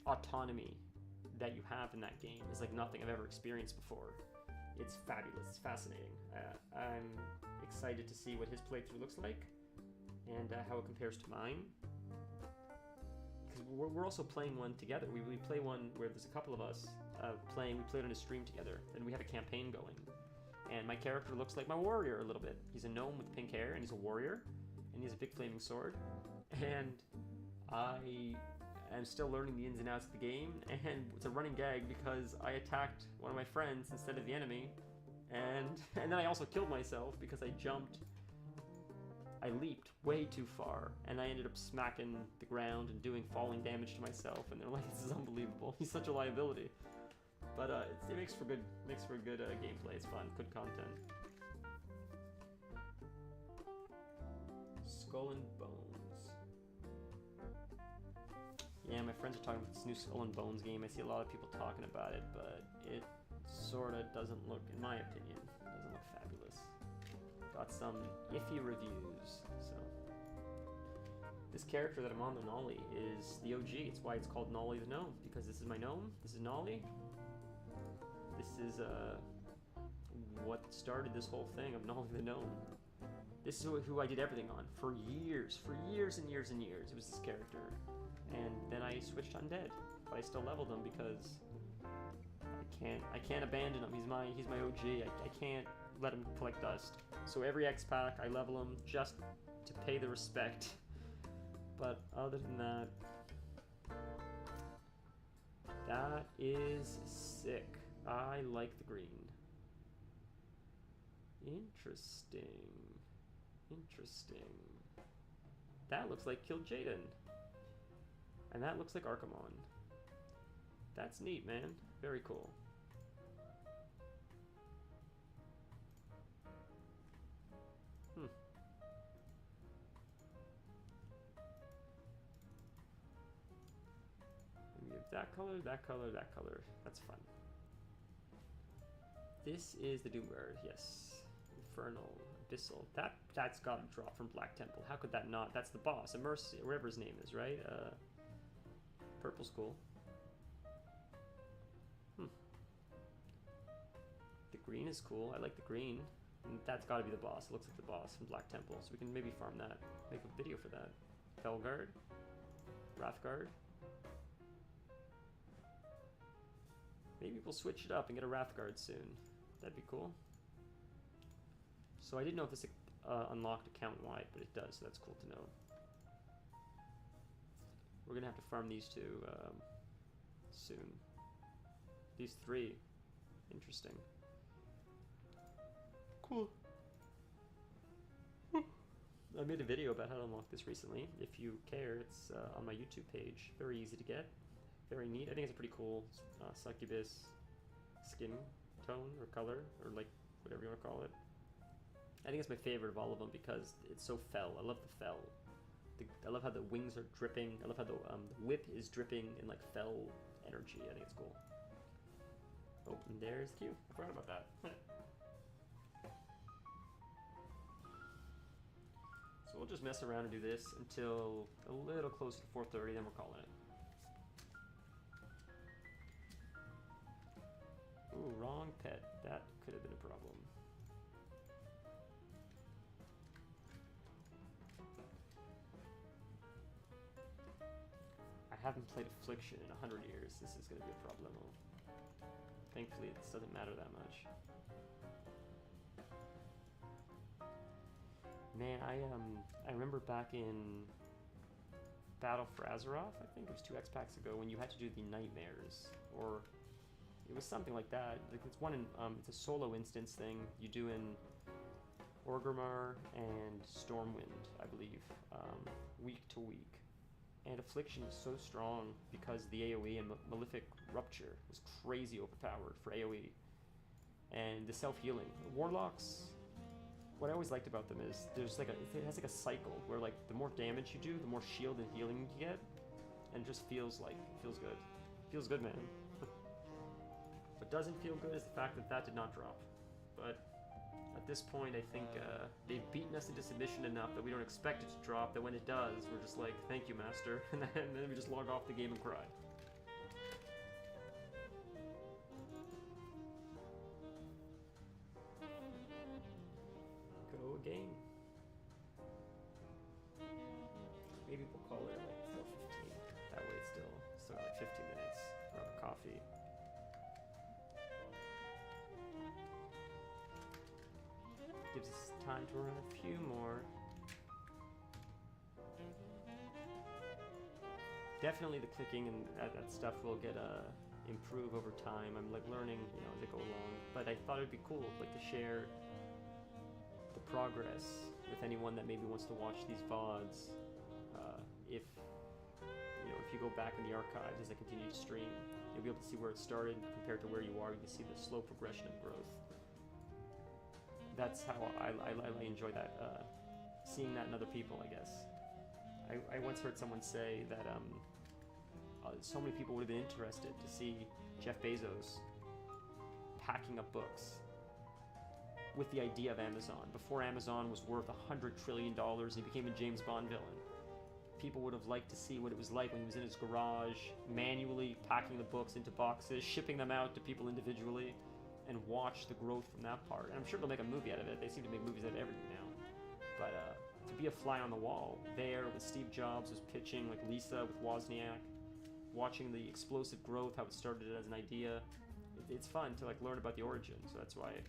autonomy that you have in that game is like nothing I've ever experienced before. It's fabulous. It's fascinating. I'm excited to see what his playthrough looks like and how it compares to mine. Because we're also playing one together. We play one where there's a couple of us playing. We played on a stream together, and we have a campaign going. And my character looks like my warrior a little bit. He's a gnome with pink hair, and he's a warrior, and he has a big flaming sword. And I'm still learning the ins and outs of the game, and it's a running gag because I attacked one of my friends instead of the enemy, and then I also killed myself because I leaped way too far, and I ended up smacking the ground and doing falling damage to myself, and they're like, this is unbelievable, he's such a liability. But it makes for good gameplay, it's fun, good content. Skull and Bones. Yeah, my friends are talking about this new Skull and Bones game. I see a lot of people talking about it, but it sort of doesn't look, in my opinion, doesn't look fabulous. Got some iffy reviews, so. This character that I'm on, the Nolly, is the OG. It's why it's called Nolly the Gnome, because this is my gnome, this is Nolly. This is what started this whole thing of Nolly the Gnome. This is who I did everything on for years and years and years. It was this character. And then I switched undead, but I still leveled him because I can't abandon him. He's my OG. I can't let him collect dust. So every X pack I level him just to pay the respect. But other than that, that is sick. I like the green. Interesting. That looks like Kil'jaeden. And that looks like Archimonde. That's neat, man. Very cool. We have that color, that color, that color. That's fun. This is the Doomguard, yes. Infernal, Abyssal. That's got to drop from Black Temple. How could that not? That's the boss, Immerse, whatever his name is, right? Purple's cool. The green is cool. I like the green. And that's got to be the boss. It looks like the boss from Black Temple. So we can maybe farm that. Make a video for that. Felguard. Wrathguard. Maybe we'll switch it up and get a Wrathguard soon. That'd be cool. So I didn't know if this unlocked account-wide, but it does, so that's cool to know. We're gonna have to farm these two soon. These three. Interesting. Cool. I made a video about how to unlock this recently. If you care, it's on my YouTube page. Very easy to get. Very neat. I think it's a pretty cool succubus skin tone or color, or like whatever you want to call it. I think it's my favorite of all of them because it's so fell. I love the fell. I love how the wings are dripping. I love how the whip is dripping in like fell energy. I think it's cool. Oh, and there's Q. I forgot about that. So we'll just mess around and do this until a little closer to 4:30, then we're calling it. pet. That could have been a problem. I haven't played Affliction in 100 years. This is going to be a problem. Thankfully, it doesn't matter that much. Man, I remember back in Battle for Azeroth, I think it was 2 X packs ago, when you had to do the nightmares, or it was something like that. Like it's one in it's a solo instance thing you do in Orgrimmar and Stormwind, I believe, week to week. And Affliction was so strong because the AoE and Malefic Rupture was crazy overpowered for AoE. And the self-healing. Warlocks, what I always liked about them is there's like it has like a cycle where like the more damage you do, the more shield and healing you get. And it just feels good. Feels good, man. What doesn't feel good is the fact that that did not drop. But at this point, I think they've beaten us into submission enough that we don't expect it to drop, that when it does, we're just like, thank you, master. And then we just log off the game and cry. Go again. Maybe we'll call it like 4:15. That way it's still got like 15 minutes. Grab a coffee. Gives us time to run a few more. Definitely the clicking and that stuff will get improve over time. I'm like learning, you know, as I go along. But I thought it'd be cool, like to share the progress with anyone that maybe wants to watch these VODs. If you know, if you go back in the archives as I continue to stream, you'll be able to see where it started compared to where you are. You can see the slow progression of growth. That's how I enjoy that, seeing that in other people, I guess. I once heard someone say that so many people would have been interested to see Jeff Bezos packing up books with the idea of Amazon. Before Amazon was worth $100 trillion and he became a James Bond villain. People would have liked to see what it was like when he was in his garage, manually packing the books into boxes, shipping them out to people individually, and watch the growth from that part. And I'm sure they'll make a movie out of it. They seem to make movies out of everything now. But to be a fly on the wall there with Steve Jobs was pitching, like Lisa with Wozniak, watching the explosive growth, how it started as an idea. It's fun to like learn about the origin. So that's why I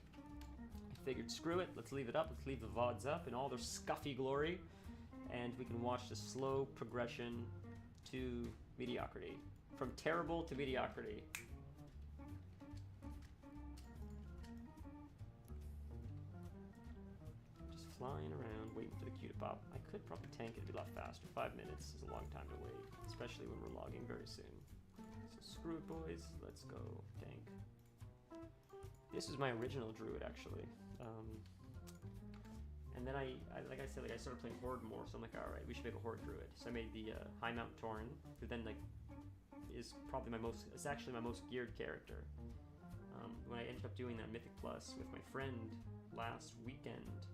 figured, screw it, let's leave it up. Let's leave the VODs up in all their scuffy glory, and we can watch the slow progression to mediocrity, from terrible to mediocrity. Flying around, waiting for the queue to pop. I could probably tank it, it'd be a lot faster. 5 minutes is a long time to wait, especially when we're logging very soon. So screw it, boys. Let's go tank. This was my original druid, actually. And then I started playing Horde more, so I'm like, alright, we should make a Horde druid. So I made the High Mount Tauren, who then like is probably it's actually my most geared character. When I ended up doing that Mythic Plus with my friend last weekend,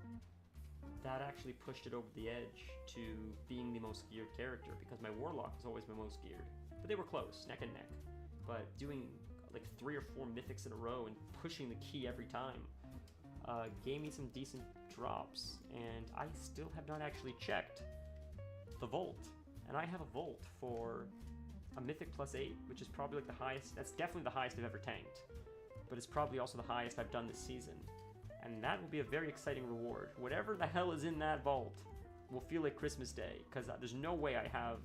that actually pushed it over the edge to being the most geared character, because my Warlock was always my most geared. But they were close, neck and neck. But doing like 3 or 4 mythics in a row and pushing the key every time gave me some decent drops, and I still have not actually checked the Volt. And I have a Volt for a Mythic +8, which is probably like the highest. That's definitely the highest I've ever tanked. But it's probably also the highest I've done this season. And that will be a very exciting reward. Whatever the hell is in that vault will feel like Christmas Day, because there's no way I have...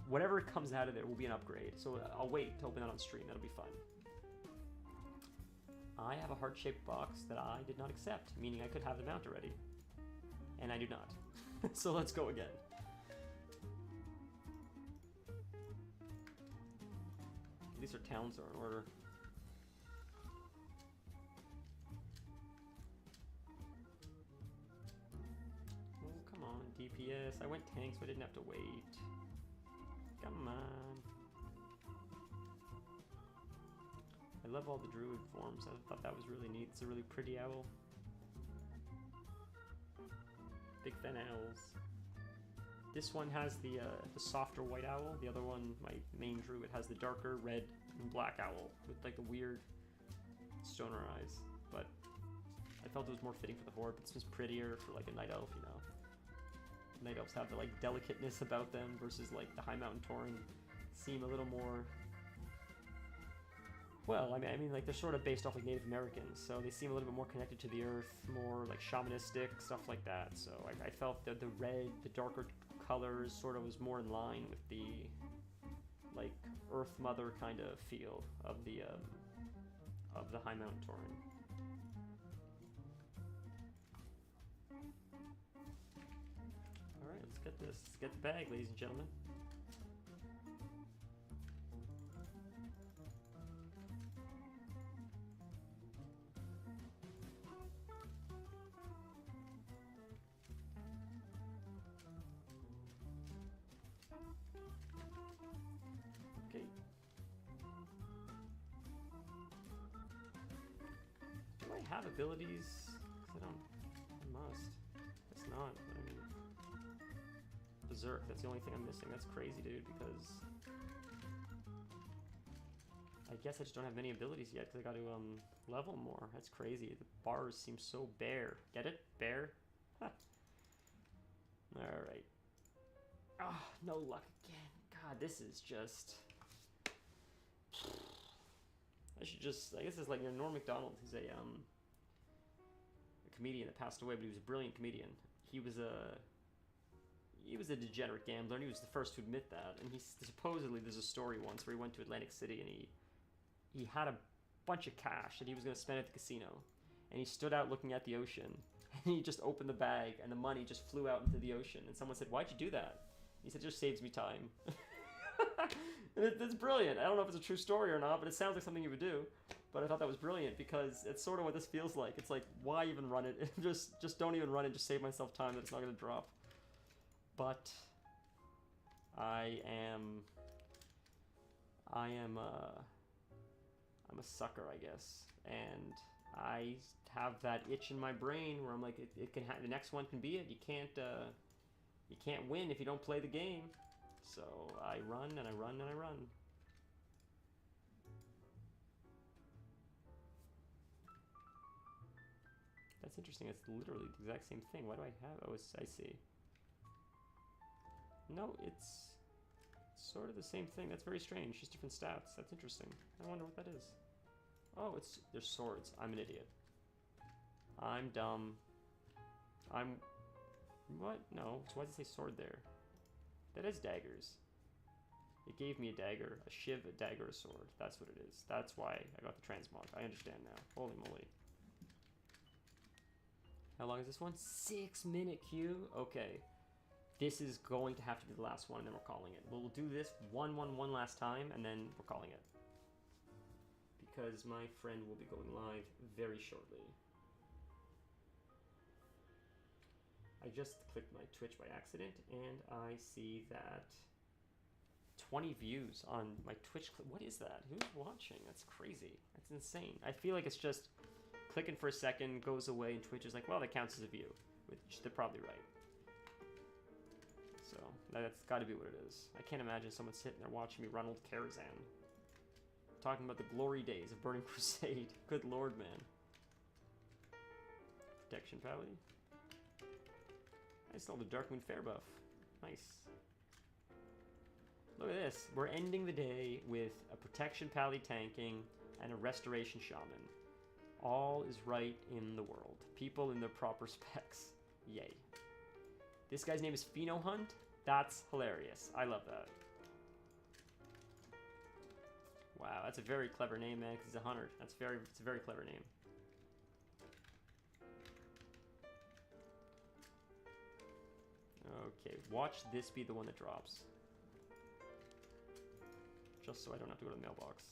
Whatever comes out of it will be an upgrade. So I'll wait to open that on stream. That'll be fun. I have a heart-shaped box that I did not accept, meaning I could have the mount already. And I do not. So let's go again. At least our towns are in order. DPS. I went tank, so I didn't have to wait. Come on. I love all the druid forms. I thought that was really neat. It's a really pretty owl. Big fan owls. This one has the softer white owl. The other one, my main druid, has the darker red and black owl with like the weird stoner eyes, but I felt it was more fitting for the Horde, but this was prettier for like a Night Elf, you know. Night Elves have the like delicateness about them versus like the High Mountain Tauren seem a little more, well, I mean like they're sort of based off like Native Americans, so they seem a little bit more connected to the earth, more like shamanistic, stuff like that. So I felt that the red, the darker colors sort of was more in line with the like Earth Mother kind of feel of the High Mountain Tauren. All right, let's get this. Let's get the bag, ladies and gentlemen. Okay. Do I have abilities? 'Cause I don't. I must. It's not. I mean, Berserk. That's the only thing I'm missing. That's crazy, dude. Because I guess I just don't have many abilities yet. Because I got to level more. That's crazy. The bars seem so bare. Get it? Bare. Huh. All right. Ah, no luck again. God, this is just. I should just. I guess it's like Norm Macdonald. He's a comedian that passed away, but he was a brilliant comedian. He was a degenerate gambler, and he was the first to admit that. And he supposedly, there's a story once where he went to Atlantic City and he had a bunch of cash that he was going to spend at the casino, and he stood out looking at the ocean, and he just opened the bag, and the money just flew out into the ocean. And someone said, "Why'd you do that?" He said, "It just saves me time." And it's brilliant. I don't know if it's a true story or not, but it sounds like something you would do. But I thought that was brilliant because it's sort of what this feels like. It's like, why even run it? just don't even run it. Just save myself time that it's not going to drop. But I'm a sucker, I guess, and I have that itch in my brain where I'm like, it can the next one can be it. You can't win if you don't play the game. So I run and I run and I run. That's interesting. It's literally the exact same thing. Why do I have? Oh, I see. No, it's sort of the same thing. That's very strange. Just different stats. That's interesting. I wonder what that is. Oh, there's swords. I'm an idiot. I'm dumb. What? No. So why does it say sword there? That is daggers. It gave me a dagger, a shiv, a dagger, a sword. That's what it is. That's why I got the transmog. I understand now. Holy moly. How long is this one? 6-minute queue? Okay. This is going to have to be the last one, and then we're calling it. We'll do this one last time, and then we're calling it. Because my friend will be going live very shortly. I just clicked my Twitch by accident, and I see that 20 views on my Twitch. What is that? Who's watching? That's crazy. That's insane. I feel like it's just clicking for a second, goes away, and Twitch is like, well, that counts as a view. Which they're probably right. So that's got to be what it is. I can't imagine someone sitting there watching me run old Karazhan. Talking about the glory days of Burning Crusade. Good lord, man. Protection Pally. I saw the Darkmoon Fair buff. Nice. Look at this. We're ending the day with a Protection Pally tanking and a Restoration Shaman. All is right in the world. People in their proper specs. Yay. This guy's name is Pheno Hunt. That's hilarious. I love that. Wow, that's a very clever name, man, because he's a hunter. It's a very clever name. Okay, watch this be the one that drops. Just so I don't have to go to the mailbox.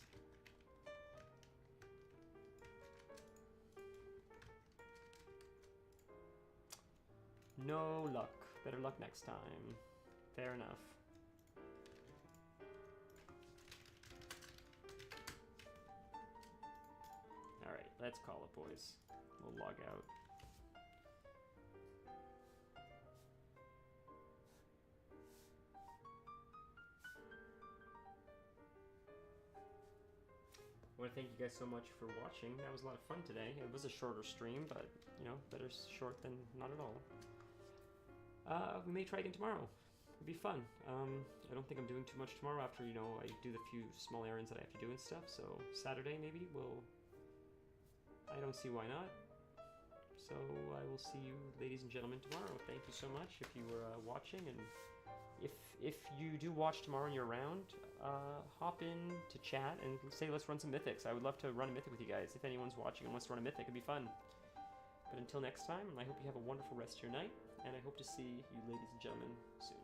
No luck. Better luck next time. Fair enough. Alright, let's call it, boys. We'll log out. I want to thank you guys so much for watching. That was a lot of fun today. It was a shorter stream, but, you know, better short than not at all. We may try again tomorrow. It'd be fun. I don't think I'm doing too much tomorrow after, you know, I do the few small errands that I have to do and stuff. So Saturday maybe I don't see why not. So I will see you, ladies and gentlemen, tomorrow. Thank you so much if you were watching, and if you do watch tomorrow and you're around, hop in to chat and say let's run some mythics. I would love to run a mythic with you guys. If anyone's watching and wants to run a mythic, it'd be fun. But until next time, I hope you have a wonderful rest of your night, and I hope to see you, ladies and gentlemen, soon.